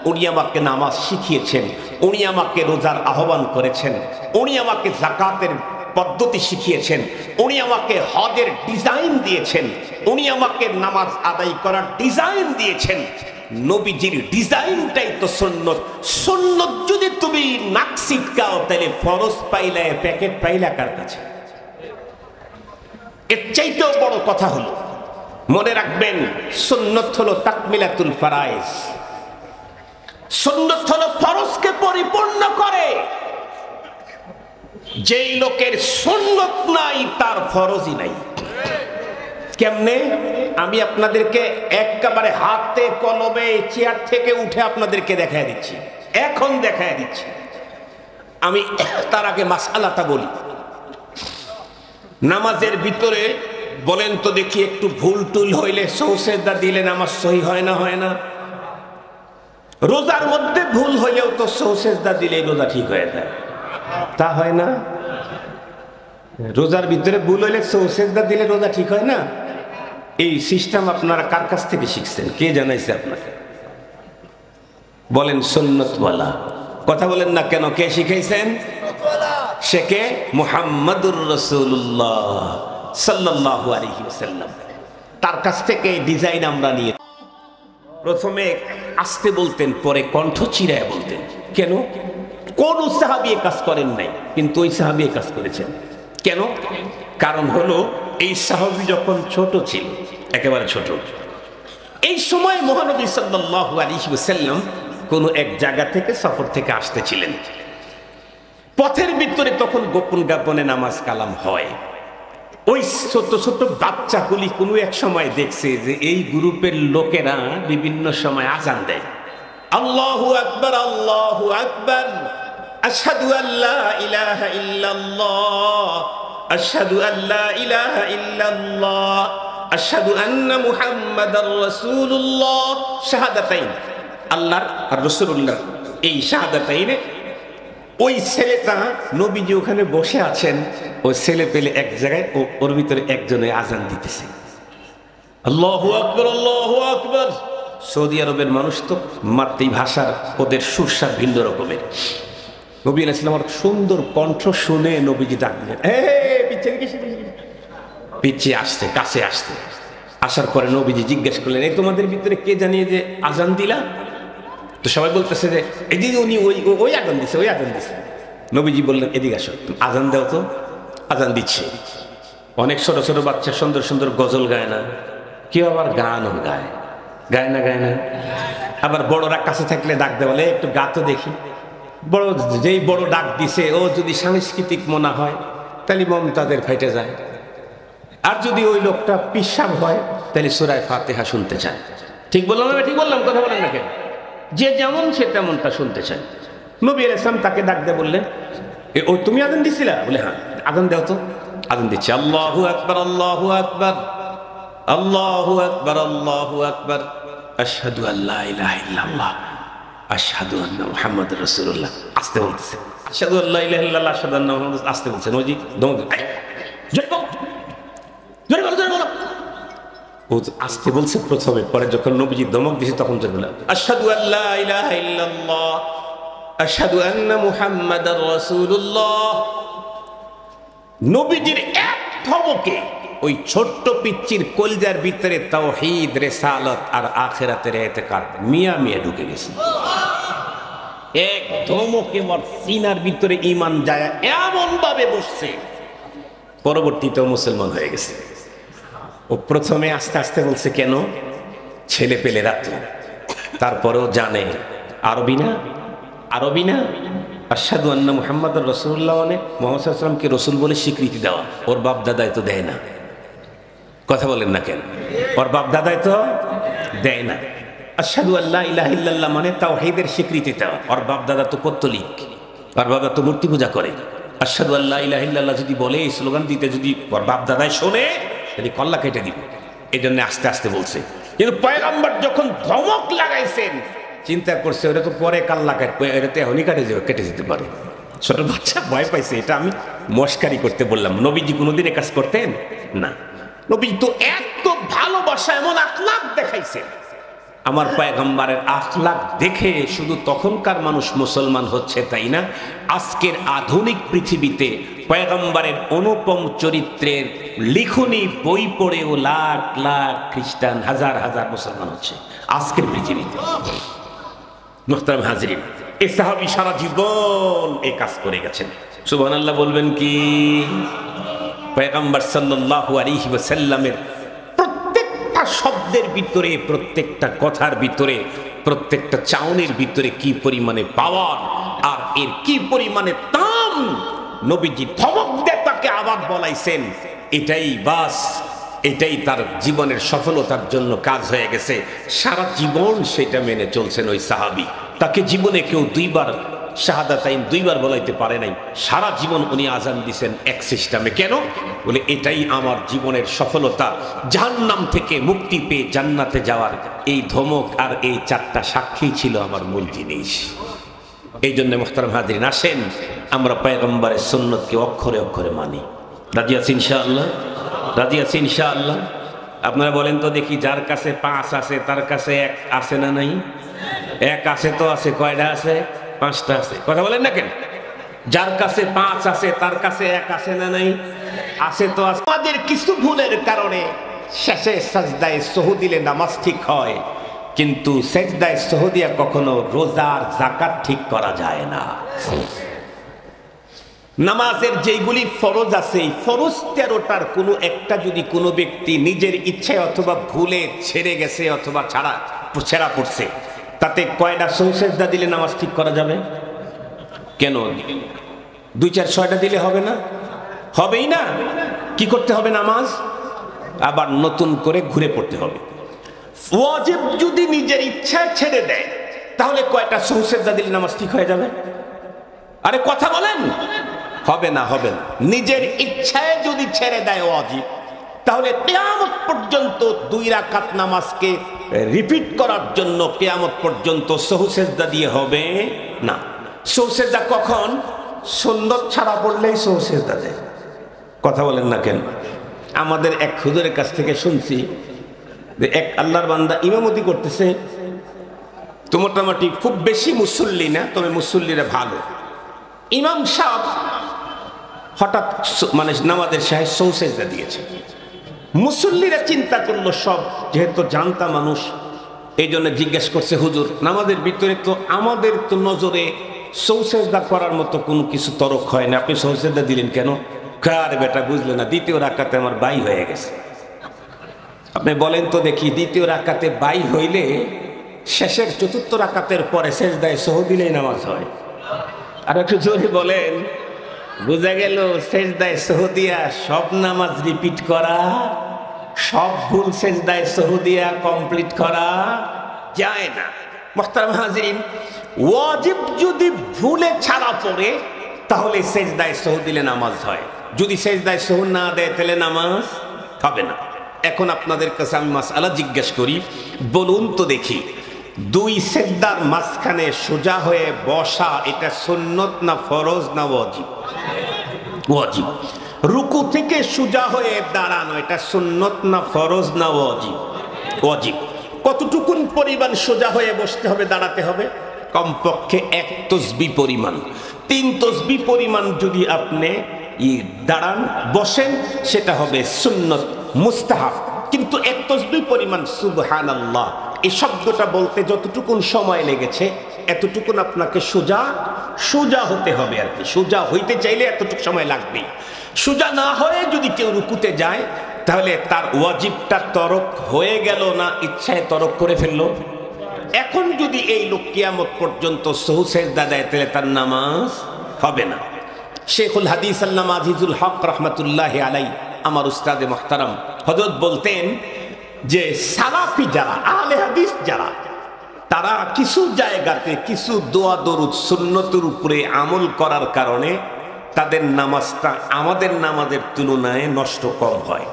উনি আমাকে নামাজ শিখিয়েছেন, উনি আমাকে রোজার আহ্বান করেছেন, উনি আমাকে যাকাতের পদ্ধতি শিখিয়েছেন, উনি আমাকে হজের ডিজাইন দিয়েছেন, উনি আমাকে নামাজ আদায় করার ডিজাইন দিয়েছেন। নবীজির ডিজাইনটাই তো সুন্নত। সুন্নত যদি তুমি নাক সিটকাও, তাহলে ফরজ পাইলে প্যাকেট পাইলা কার কাছে? এর চাইতেও বড় কথা হলো, মনে রাখবেন, সুন্নত হলো তাকমিলাতুল ফারাইজ। সুন্নত হলো ফরজকে পরিপূর্ণ করে। যেই লোকের সুন্নত নাই, তার ফরজই নাই। কেমনে? আমি আপনাদেরকে একেবারে হাতে কলমে চেয়ার থেকে উঠে আপনাদেরকে দেখায় দিচ্ছি, এখন দেখায় দিচ্ছি। আমি তার আগে মাসআলাটা বলি। নামাজের ভিতরে বলেন তো দেখি, একটু ভুল টুল হইলে সৌসেদা দিলে নামাজ সহি হয় না? হয় না? রোজার মধ্যে ভুল হইলেও তো সৌসেদা দিলে রোজা ঠিক হয়ে যায়, তা হয় না? রোজার ভিতরে ভুল হইলে সৌসেদা দিলে রোজা ঠিক হয় না? এই সিস্টেম আপনারা কার কাছ থেকে শিখছেন? কে জানাইছে আপনাকে? বলেন সুন্নতওয়ালা, কথা বলেন না কেন? কে শিখাইছেন? সে কে? মুহাম্মাদুর রাসূলুল্লাহ সাল্লাল্লাহু আলাইহি ওয়াসাল্লাম। তার কাছ থেকে এই ডিজাইন আমরা নিয়ে, প্রথমে আস্তে বলতেন, পরে কণ্ঠ চিরায় বলতেন। কেন? কোন সাহাবী এই কাজ করেন নাই, কিন্তু ওই সাহাবী এই কাজ করেছেন। কেন? কারণ হলো এই সাহাবী যখন ছোট ছিল, একেবারে ছোট, এই সময় মহানবী সাল্লাল্লাহু আলাইহি ওয়াসাল্লাম কোন এক জায়গা থেকে সফর থেকে আসতেছিলেন। পথের ভিতরে তখন গোপন গোপনে নামাজ কালাম হয়। ওই ছোট ছোট বাচ্চাগুলি কোনো এক সময় দেখছে যে এই গ্রুপের লোকেরা বিভিন্ন সময় আজান দেয়, আল্লাহু আকবার, আল্লাহু আকবার, আশহাদু আল্লা ইলাহা ইল্লাল্লাহ, আশহাদু আল্লা ইলাহা ইল্লাল্লাহ, আশহাদু আন্না মুহাম্মাদার রাসূলুল্লাহ, শাহাদাতাইন, আল্লাহর আর রাসূলুল্লাহ, এই শাহাদাতাইনে ওই ছেলেটা, নবীজি ওখানে বসে আছেন, ওই ছেলে পেলে এক জায়গায়, ওর ভিতরে একজনে আজান দিতেছে, আল্লাহু আকবার, আল্লাহু আকবার। সৌদি আরবের মানুষ তো মাতৃভাষার ওদের সুরসার ভিন্ন রকমের। নবী আলাইহিস সালামের সুন্দর কণ্ঠ শুনে নবীজি ডাক দিলেন, পিছিয়ে আসতে, কাছে আসতে। আসার পরে নবীজি জিজ্ঞেস করলেন, এই তোমাদের ভিতরে কে জানিয়ে যে আজান দিলা? তো সবাই বলতেছে যে এদিকে উনি ওই আজান দিছে, ওই আজান দিছে। নবীজি বললেন, এদিকে আসো, আজান দাও তো। আজান দিচ্ছে। অনেক ছোট ছোট বাচ্চা সুন্দর সুন্দর গজল গায় না? কেউ আবার গানও গায়, গায় না? গায় না? আবার বড়রা কাছে থাকলে ডাক দেয়, বলে একটু গা তো দেখি। বড় যেই বড় ডাক দিছে, ও যদি সাংস্কৃতিক মনে হয় তাহলে মন তাদের ফাইটে যায়। আর যদি ওই লোকটা পিসাব হয় তাহলে সূরা ফাতিহা শুনতে চায়। ঠিক বললাম না? ঠিক বললাম? কথা বলেন না কেন? যে যেমন সে তেমনটা শুনতে চায়। নবী আলাইহিস সালাম তাকে ডাক দিয়ে বললেন, ওই তুমি আজান দিছিলা? বলে হ্যাঁ। আজান দাও তো। আজান দিচ্ছে, আল্লাহু আকবার, আল্লাহু আকবার, আল্লাহু আকবার, আল্লাহু আকবার, আশহাদু আল্লা ইলাহা ইল্লাল্লাহ, আশহাদু আন্না মুহাম্মাদুর রাসূলুল্লাহ। আস্তে বলতেছে, আশহাদু আল্লা ইলাহা ইল্লাল্লাহ, আশহাদু আন্না মুহাম্মাদ। আস্তে বলছেন। ওই দমক জোরে বলো, জোরে বলো, জোরে বলো। ও আস্তে বলছে প্রথমে, পরে যখন নবীজি দমক দিয়েছে তখন জোরে বললেন, আশহাদু আল্লা ইলাহা ইল্লাল্লাহ, আশহাদু আন্না মুহাম্মাদার রাসূলুল্লাহ। নবীজির এক ধমকে ওই ছোট্ট পিচ্চির কলজার ভিতরে তাওহীদ, রিসালাত আর আখিরাতের ইতিকাদ মিয়া মিয়া ঢুকে গেছে। এক ধমকে ওর সিনার ভিতরে ঈমান যায় এমন ভাবে বসছে, পরবর্তীতে মুসলমান হয়ে গেছে। ও প্রথমে আস্তে আস্তে বলছে, কেন? ছেলে পেলে রাত্র, তারপরেও জানে আরবি না, আরবি না। আশহাদু আন্না মুহাম্মাদুর রাসূলুল্লাহ মানে মুহাম্মদ সাল্লাল্লাহু আলাইহি ওয়াসাল্লামকে রাসূল বলে স্বীকৃতি দেওয়া। ওর বাপ দাদাই তো দেয় না। কথা বলেন না কেন? ওর বাপ দাদাই তো দেয় না। আশহাদু আল্লা ইলাহা ইল্লাল্লাহ মানে তাওহীদের স্বীকৃতি দেওয়া। ওর বাপ দাদা তো পত্তলিক, ওর বাবা তো মূর্তি পূজা করে। আশহাদু আল্লা ইলাহা ইল্লাল্লাহ যদি বলে, এই স্লোগান দিতে যদি ওর বাপ দাদাই শোনে, তাহলে কল্লা কেটে দিবে। এই জন্য আস্তে আস্তে বলছে। কিন্তু পয়গম্বর যখন ধমক লাগাইছেন, চিন্তা করছে ওটা তো পরে কাল্লা কাটবে, এটা তো এখনই কেটে যেতে পারে। ছোট বাচ্চা ভয় পাইছে। এটা আমি মস্কারি করতে বললাম। নবীজি কোনোদিন এ কাজ করতেন না। নবীজি তো এত ভালোবাসা, এমন আখলাক দেখাইছেন। আমার পয়গম্বরের আখলাক দেখে শুধু তখনকার মানুষ মুসলমান হচ্ছে তাই না, আজকের আধুনিক পৃথিবীতে পয়গম্বরের অনুপম চরিত্রের লিখনি বই পড়েও লাখ লাখ খ্রিস্টান, হাজার হাজার মুসলমান হচ্ছে আজকের পৃথিবীতে। মুহতারাম হাজরিন, এই সাহাবী সারা জীবন এই কাজ করে গেছেন। সুবহানাল্লাহ বলবেন কি? পয়গম্বর সাল্লাল্লাহু আলাইহি ওয়াসাল্লামের প্রত্যেকটা শব্দের ভিতরে, প্রত্যেকটা কথার ভিতরে, প্রত্যেকটা চাউনির ভিতরে কি পরিমাণে পাওয়ার আর এর কি পরিমাণে দাম। নবীজি ধমক দিয়ে তাকে আবার বলাইছেন, এটাই বাস এটাই তার জীবনের সফলতার জন্য কাজ হয়ে গেছে। সারা জীবন সেটা মেনে চলছেন ওই সাহাবী। তাকে জীবনে কেউ দুইবার শাহাদাতাইন দুইবার বলাইতে পারে নাই। সারা জীবন উনি আজান দিছেন এক সিস্টেমে। কেন? বলে এটাই আমার জীবনের সফলতা। জাহান্নাম থেকে মুক্তি পেয়ে জান্নাতে যাওয়ার এই ধমক আর এই চারটা সাক্ষী ছিল আমার মূল জিনিস। এই জন্য মুহতারাম হাজিরিন, আসেন আমরা পয়গম্বরের সুন্নতকে অক্ষরে অক্ষরে মানি। রাজি আছি ইনশাআল্লাহ? রাজি আছি ইনশাআল্লাহ? আপনারা বলেন তো দেখি, যার কাছে 5 আছে তার কাছে 1 আছে না নাই? 1 আছে তো আছে, কয়টা আছে? 5টা আছে। কথা বলেন না কেন? যার কাছে 5 আছে তার কাছে 1 আছে না নাই? আছে তো আছে। আমাদের কিছু ভুলের কারণে শেষে সাজদায়ে সহু দিলে নামাজ ঠিক হয়, কিন্তু সাজদায়ে সহু দিয়া কখনো রোজার যাকাত ঠিক করা যায় না। নামাজের যেগুলি ফরজ আছে, এই ফরজ 13টার কোনো একটা যদি কোনো ব্যক্তি নিজের ইচ্ছায় অথবা ভুলে ছেড়ে গেছে অথবা ছেঁড়া পড়ছে, তাতে কয়টা সহু সেজদা দিলে নামাজ ঠিক করা যাবে? কেন 2, 4, 6টা দিলে হবে না? হবেই না। কি করতে হবে? নামাজ আবার নতুন করে ঘুরে পড়তে হবে। ওয়াজিব যদি নিজের ইচ্ছায় ছেড়ে দেয়, তাহলে কয়টা সহু সেজদা দিলে নামাজ ঠিক হয়ে যাবে? আরে কথা বলেন। হবে না, হবে না। নিজের ইচ্ছায় যদি ছেড়ে দেয় ওয়াজিব, তাহলে কিয়ামত পর্যন্ত 2 রাকাত নামাজকে রিপিট করার জন্য কিয়ামত পর্যন্ত সহু সেজদা দিয়ে হবে না। সহু সেজদা কখন? সুন্নত ছাড়া পড়লেই সহু সেজদা দেয়। কথা বলেন না কেন? আমাদের এক হুজুরের কাছ থেকে শুনছি যে এক আল্লাহর বান্দা ইমামতি করতেছে, তো মোটামুটি খুব বেশি মুসল্লি না, তবে মুসল্লিরা ভালো। ইমাম সাহেব হঠাৎ মানে নামাজের সাহেব সহু সেজদা দিয়েছে। মুসল্লিরা চিন্তা করলো, সব যেহেতু জানতা মানুষ, এই জন্য জিজ্ঞেস করছে, হুজুর নামাজের ভিতরে তো আমাদের তো নজরে সহু সেজদা করার মতো কোনো কিছু তরক হয় না, আপনি সহু সেজদা দিলেন কেন? আরে বেটা বুঝলে না, 2য় রাকাতে আমার বাই হয়ে গেছে। আপনি বলেন তো দেখি, 2য় রাকাতে বাই হইলে শেষের 4র্থ রাকাতের পরে সেজদায়ে সহু দিলেই নামাজ হয়? আর একটু জোরে বলেন। বোঝা গেল সেজদায়ে সহু দিয়া সব নামাজ রিপিট করা, সব ভুল সেজদায়ে সহু দিয়া কমপ্লিট করা যায় না। মুহতারাম হাজিরিন, ওয়াজিব যদি ভুলে ছাড়া পড়ে, তাহলে সেজদায়ে সহু দিলে নামাজ হয়। যদি সেজদায়ে সহু না দেয়, তাহলে নামাজ হবে না। এখন আপনাদের কাছে আমি মাসআলা জিজ্ঞেস করি, বলুন তো দেখি, 2 সেজদার মাঝখানে সোজা হয়ে বসা এটা সুন্নত না ফরজ না ওয়াজিব? ওয়াজিব। রুকু থেকে সোজা হয়ে দাঁড়ানো এটা সুন্নত না ফরজ না ওয়াজিব? ওয়াজিব। কতটুকুন পরিমাণ সোজা হয়ে বসতে হবে, দাঁড়াতে হবে? কমপক্ষে 1 তসবিহ পরিমাণ। 3 তসবিহ পরিমাণ যদি আপনি দাঁড়ান বসেন, সেটা হবে সুন্নত মুস্তাহাব। কিন্তু 1 তসবিহ পরিমাণ সুবহানাল্লাহ এই শব্দটা বলতে যতটুকুন সময় লেগেছে, এতটুকুন আপনাকে সোজা হতে হবে আর কি। সোজা হইতে চাইলে এতটুকু সময় লাগবে। সোজা না হয়ে যদি কেউ রুকুতে যায়, তাহলে তার ওয়াজিবটা তরক হয়ে গেল না ইচ্ছায় তরক করে ফেললো? এখন যদি এই লোক কিয়ামত পর্যন্ত সহু সেজদা দেয়, তাহলে তার নামাজ হবে না। শেখুল হাদিস আল্লামা আজিজুল হক রহমাতুল্লাহি আলাইহি, আমার উস্তাদে মুহতারাম, হযরত বলতেন যে সালাফি যারা, আহলে হাদিস যারা, তারা কিছু জায়গাতে কিছু দোয়া দরুদ সুন্নতের উপরে আমল করার কারণে তাদের নামাজটা আমাদের নামাজের তুলনায় নষ্ট কম হয়।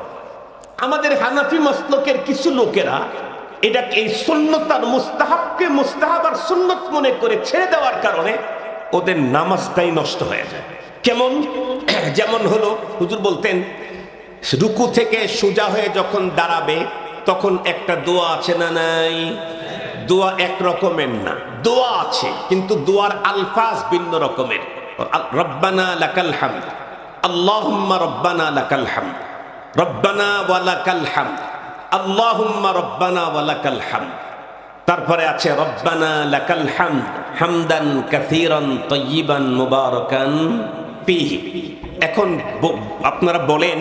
আমাদের হানাফি মাসলকের কিছু লোকেরা এটাকে এই সুন্নত আর মুস্তাহাবকে মুস্তাহাব আর সুন্নত মনে করে ছেড়ে দেওয়ার কারণে ওদের নামাজটাই নষ্ট হয়ে যায়। কেমন? যেমন হলো, হুজুর বলতেন রুকু থেকে সোজা হয়ে যখন দাঁড়াবে, তখন একটা দোয়া আছে না নাই? দোয়া এক রকমের না, দোয়া আছে, কিন্তু দোয়ার আলফাজ ভিন্ন রকমের। রব্বানা লাকাল হামদ, আল্লাহুম্মা রব্বানা লাকাল হামদ, রব্বানা ওয়া লাকাল হামদ, আল্লাহুম্মা রব্বানা ওয়া লাকাল হামদ। তারপরে আছে রব্বানা লাকাল হামদ হামদান কাসীরান তাইয়িবান মুবারাকান ফীহি। এখন আপনারা বলেন,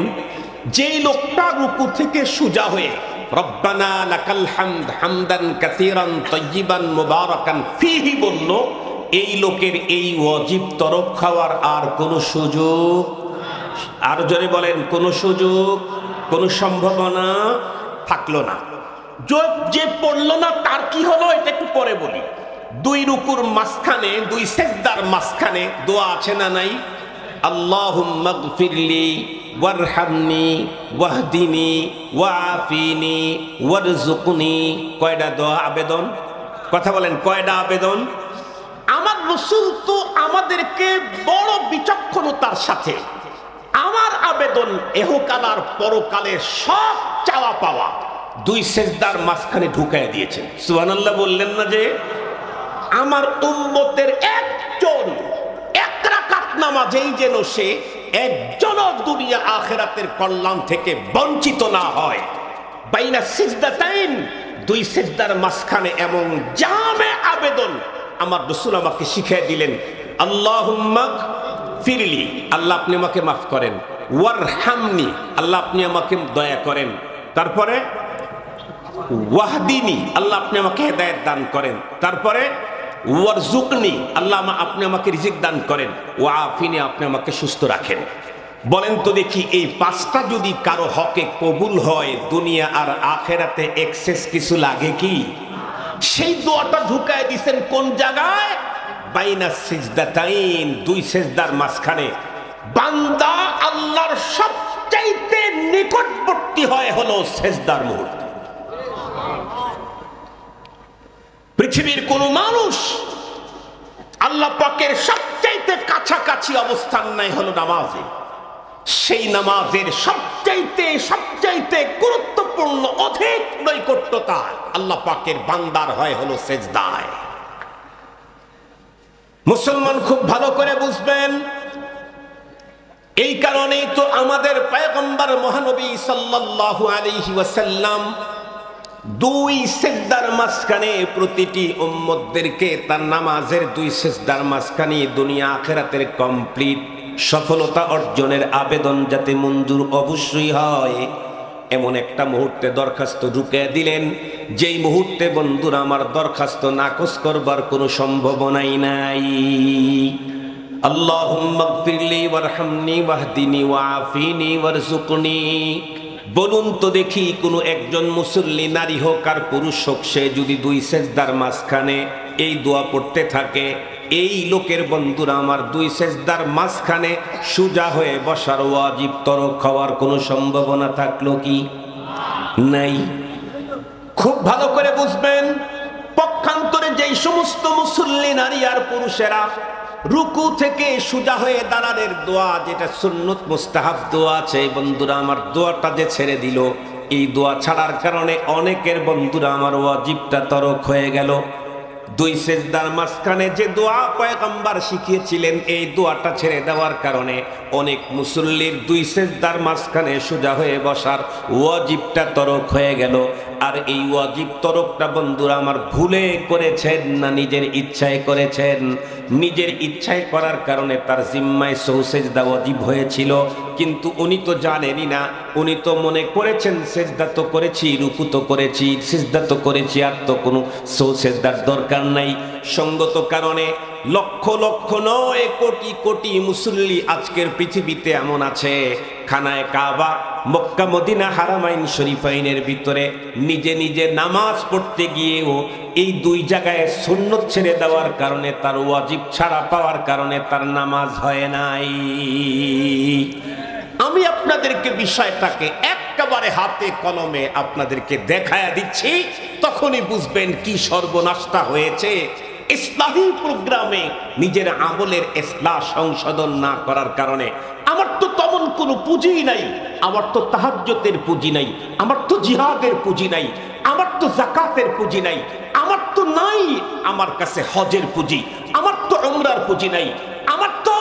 যেই লোকটা রুকু থেকে সোজা হয়ে রব্বানা লাকাল হামদ হামদান কাসীরান তাইয়িবান মুবারাকান ফীহি বলল, এই লোকের এই ওয়াজিব তরক খাওয়ার আর কোনো সুযোগ? আর জোরে বলেন, কোনো সুযোগ? কোনো সম্ভাবনা থাকলো না। যে পড়লো না তার কি হলো এটা একটু পরে বলি। দুই রুকুর মাঝখানে, দুই সিজদার মাঝখানে দোয়া আছে না নাই? আল্লাহুম্মা গফিরলি ওয়ারহামনি ওয়াহদিনি ওয়াআফিনি ওয়ারযুকনি। কয়টা দোয়া আবেদন? কথা বলেন, কয়টা আবেদন? আমার রাসূল তো আমাদেরকে বড় বিচক্ষণতার সাথে আমার আবেদন এহকাল আর পরকালে সব চাওয়া পাওয়া দুই সিজদার মাঝখানে ঢুকায় দিয়েছেন। সুবহানাল্লাহ বললেন না? যে আমার উম্মতের একজন এক রাকাত নামাজেই যেন সে একজনও দুনিয়া আখিরাতের কল্যাণ থেকে বঞ্চিত না হয়। বাইনা সিজদাতাইন, দুই সিজদার মাঝখানে এমন জামে আবেদন আমার রাসূল আমাকে শিখিয়ে দিলেন। আল্লাহুম্মা ফিরলি, আল্লাহ আপনি আমাকে মাফ করেন। ওয়ারহামনি, আল্লাহ আপনি আমাকে দয়া করেন। তারপরে ওয়াহদিনি, আল্লাহ আপনি আমাকে হেদায়েত দান করেন। তারপরে ওয়ারযুকনি, আল্লাহ আপনি আমাকে রিজিক দান করেন। ওয়াআফিনি, আপনি আমাকে সুস্থ রাখেন। বলেন তো দেখি, এই পাঁচটা যদি কারো হকে কবুল হয়, দুনিয়া আর আখিরাতে এক্সেস কিছু লাগে কি? সেই দোয়াটা ঢুকায় দিবেন কোন জায়গায়? বাইনা সিজদাতাইন, দুই সিজদার মাঝখানে। বান্দা আল্লাহর সবচাইতে নিকটবর্তী হয় হলো সিজদার মুহূর্ত। পৃথিবীর কোন মানুষ আল্লাহ পাকের সবচাইতে কাছাকাছি অবস্থান নাই হলো নামাজে। সেই নামাজের সবচাইতে গুরুত্বপূর্ণ অধিক নৈকট্যতা আল্লাহ পাকের বান্দার হয় হলো সিজদায়। মুসলমান খুব ভালো করে বুঝবেন। এই কারণেই তো আমাদের পয়গম্বর মহানবী সাল্লাল্লাহু আলাইহি ওয়াসাল্লাম দুই সিজদার মাঝখানে প্রতিটি উম্মতদেরকে তার নামাজের দুই সিজদার মাঝখানে দুনিয়া আখিরাতের কমপ্লিট সফলতা অর্জনের আবেদন যাতে মঞ্জুর অবশ্যই হয়, এমন একটা মুহূর্তে দরখাস্ত ঢুকে দিলেন, যেই মুহূর্তে বন্ধুরা আমার দরখাস্ত নাকচ করবার কোনো সম্ভাবনাই নাই। আল্লাহুম্মা গফিরলি ওয়ারহামনি ওয়াহদিনি ওয়াআফিনি ওয়ারযুকনি। বলুন তো দেখি, কোন একজন মুসল্লি নারী হোক আর পুরুষ হোক, সে যদি দুই সিজদার মাঝখানে এই দোয়া পড়তে থাকে, এই লোকের বন্ধুরা আমার দুই সিজদার মাঝখানে সোজা হয়ে বসার ওয়াজিব তরক হওয়ার কোনো সম্ভাবনা থাকলো কি? নাই। খুব ভালো করে বুঝবেন। পক্ষান্তরে যেই সমস্ত মুসল্লি নারী আর পুরুষেরা রুকু থেকে সোজা হয়ে দাঁড়ানোর দোয়া, যেটা সুন্নত মুস্তাহাব দোয়া আছে, বন্ধুরা আমার দোয়াটা যে ছেড়ে দিল, এই দোয়া ছাড়ার কারণে অনেকের বন্ধুরা আমার ওয়াজিবটা তরক হয়ে গেল। দুই সিজদার মাঝখানে যে দোয়া পয়গম্বর শিখিয়েছিলেন, এই দোয়াটা ছেড়ে দেওয়ার কারণে অনেক মুসল্লির দুই সিজদার মাঝখানে সোজা হয়ে বসার ওয়াজিবটা তরক হয়ে গেল। আর এই ওয়াজিব তরকটা বন্ধুরা আমার ভুলে করেছেন না নিজের ইচ্ছায় করেছেন? নিজের ইচ্ছায় করার কারণে তার জিম্মায় সৌসেজদা ওয়াজিব হয়েছিল, কিন্তু উনি তো জানেনই না। উনি তো মনে করেছেন সেজদা তো করেছি, রুকু তো করেছি, সিজদা তো করেছি, আর তো কোনো সৌসেজদার দরকার নাই। সঙ্গত কারণে লক্ষ লক্ষ নয় কোটি কোটি মুসল্লি আজকের পৃথিবীতে এমন আছে, খানায় কাবা মক্কা মদিনা হারামাইন শরীফাইনের ভিতরে নিজে নিজে নামাজ পড়তে গিয়েও এই দুই জায়গায় সুন্নত ছেড়ে দেওয়ার কারণে, তার ওয়াজিব ছাড়া পাওয়ার কারণে তার নামাজ হয় নাই। আমি আপনাদেরকে বিষয়টাকে একেবারে হাতে কলমে আপনাদেরকে দেখায়া দিচ্ছি, তখনই বুঝবেন কি সর্বনাশটা হয়েছে। ইসলামী প্রোগ্রামে নিজের আমলের ইসলাহ সংশোধন না করার কারণে আমার তো তেমন কোনো পুঁজি নাই, আমার তো তাহাজ্জুদের পুঁজি নাই, আমার তো জিহাদের পুঁজি নাই, আমার তো যাকাতের পুঁজি নাই, আমার তো নাই আমার কাছে হজের পুঁজি, আমার তো উমরার পুঁজি নাই, আমার তো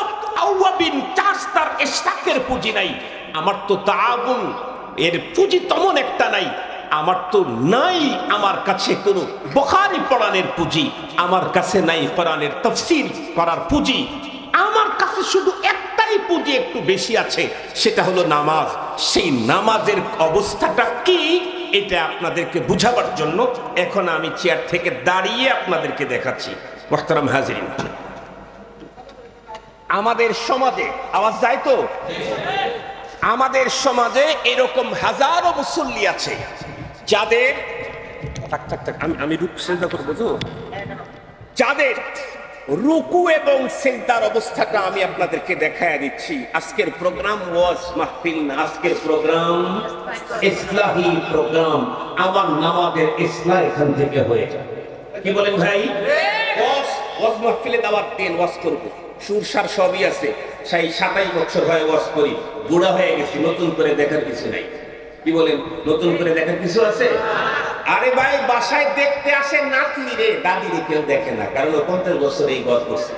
আওয়াবিন চাস্তার ইশরাকের পুঁজি নাই, আমার তো তাআবুন এর পুঁজি তেমন একটা নাই, আমার তো নাই আমার কাছে কোনো বুখারী পড়ানোর পুঁজি, আমার কাছে নাই কোরআনের তাফসীর করার পুঁজি, আমার কাছে শুধু একটাই পুঁজি একটু বেশি আছে, সেটা হলো নামাজ। সেই নামাজের অবস্থাটা কি এটা আপনাদেরকে বুঝাবার জন্য এখন আমি চেয়ার থেকে দাঁড়িয়ে আপনাদেরকে দেখাচ্ছি। মুহতারাম হাজিরিন, আমাদের সমাজে আওয়াজ যায় তো? আমাদের সমাজে এরকম হাজারো মুসল্লি আছে যাদের আমি রুকু সিজদা করবো তো, যাদের রুকু এবং সিজদার অবস্থাটা আমি আপনাদেরকে দেখায় দিচ্ছি। আজকের প্রোগ্রাম ওয়াজ মাহফিল না, আজকের প্রোগ্রাম ইসলাহি প্রোগ্রাম। আমার নামাজের ইসলাহ এখান থেকে হয়ে যায়। কি বলেন ভাই? ওয়াজ মাহফিলে দাওয়াত দেন, ওয়াজ করব, সুরসার সবই আছে। সেই 27 বছর হয় ওয়াজ করি, বুড়া হয়ে গেছি, নতুন করে দেখার কিছু নাই। কি বলেন? নতুন করে দেখার কিছু আছে? আরে ভাই, বাসায় দেখতে আসে নাতনি রে, দাদি রে কেউ দেখে না, কারণ 50 বছর এই গল্প করছে।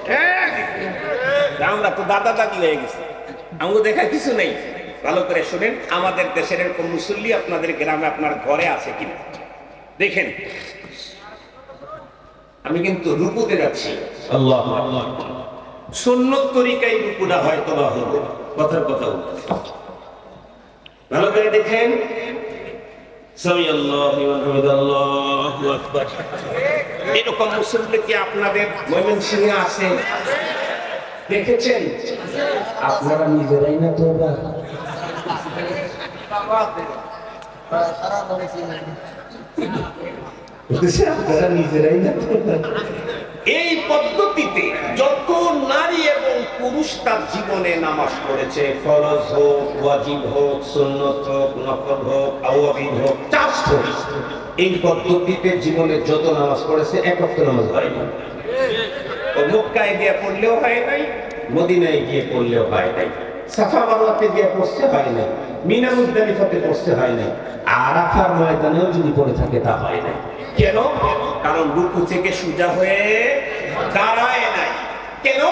আমরা তো দাদা দাদি হয়ে গেছি, আমাকে দেখার কিছু নেই। ভালো করে শুনেন, আমাদের দেশের এরকম মুসল্লি আপনাদের গ্রামে আপনার ঘরে আছে কিনা দেখেন। আমি কিন্তু রুকুতে যাচ্ছি, আল্লাহ আল্লাহ, সুন্নত তরিকায় রুকুটা হয়তো বা হলো, কথার কথা বলতেছে। ভালো করে দেখেন, এরকম মুসল্লি কি আপনাদের ময়মনসিংহে আছে? দেখেছেন? আপনারা নিজেরাই না তো, আপনারা নিজেরাই না তো। এই পদ্ধতিতে যত নারী এবং পুরুষ তার জীবনে নামাজ পড়েছে, ফরজ হোক, ওয়াজিব হোক, সুন্নত হোক, নফল হোক, আওয়াবিদ হোক, চাষ হোক, এই পদ্ধতিতে জীবনে যত নামাজ পড়েছে এক ওয়াক্ত নামাজ হয় না। মক্কায় গিয়ে পড়লেও হয় নাই, মদিনায় গিয়ে পড়লেও হয় নাই, সাফা মারওয়াতে গিয়ে পড়তে হয় নাই, মিনা মুজদালিফাতে পড়তে হয় নাই, আরাফার ময়দানেও যদি পড়ে থাকে তা হয় নাই। কেন? কারণ রুকু থেকে সোজা হয়ে দাঁড়ায় নাই। কেন?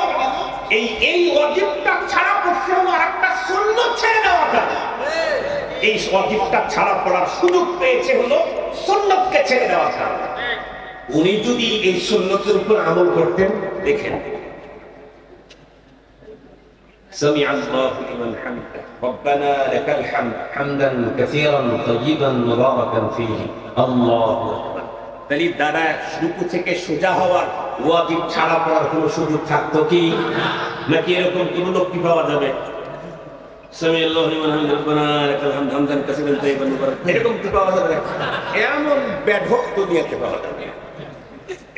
এই ওয়াজিবটা ছাড়া পড়তে হলো আরেকটা সুন্নত ছেড়ে দেওয়াটা। এই ওয়াজিবটা ছাড়া পড়ার সুযোগ পেয়েছে হলো সুন্নতকে ছেড়ে দেওয়ার কারণে। উনি যদি এই সুন্নতের উপর আমল করতেন, দেখেন, سمع الله لمن حمده ربنا لك الحمد حمدا كثيرا طيبا مباركا فيه الله اكبر। তাহলে দাদা রুকু থেকে সোজা হওয়ার ওয়াজিব ছাড়া পড়ার কোনো সুযোগ থাকতো কি? নাকি এরকম কোনো লোক কি পাওয়া যাবে? সামি আল্লাহু লিমান হামিদা রব্বানা লাকাল হামদু হামদান কাসীরান তাইয়িবান মুবারাকান, এরকম কি পাওয়া যাবে? এমন বেঢপ দুনিয়াতে পাওয়া যাবে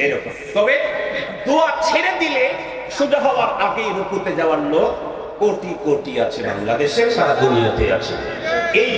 এরকম। তবে দোয়া ছেড়ে দিলে সোজা হওয়ার আগেই রুকুতে যাওয়ার লোক কোটি কোটি আছে, বাংলাদেশে, সারা দুনিয়াতে আছে। এই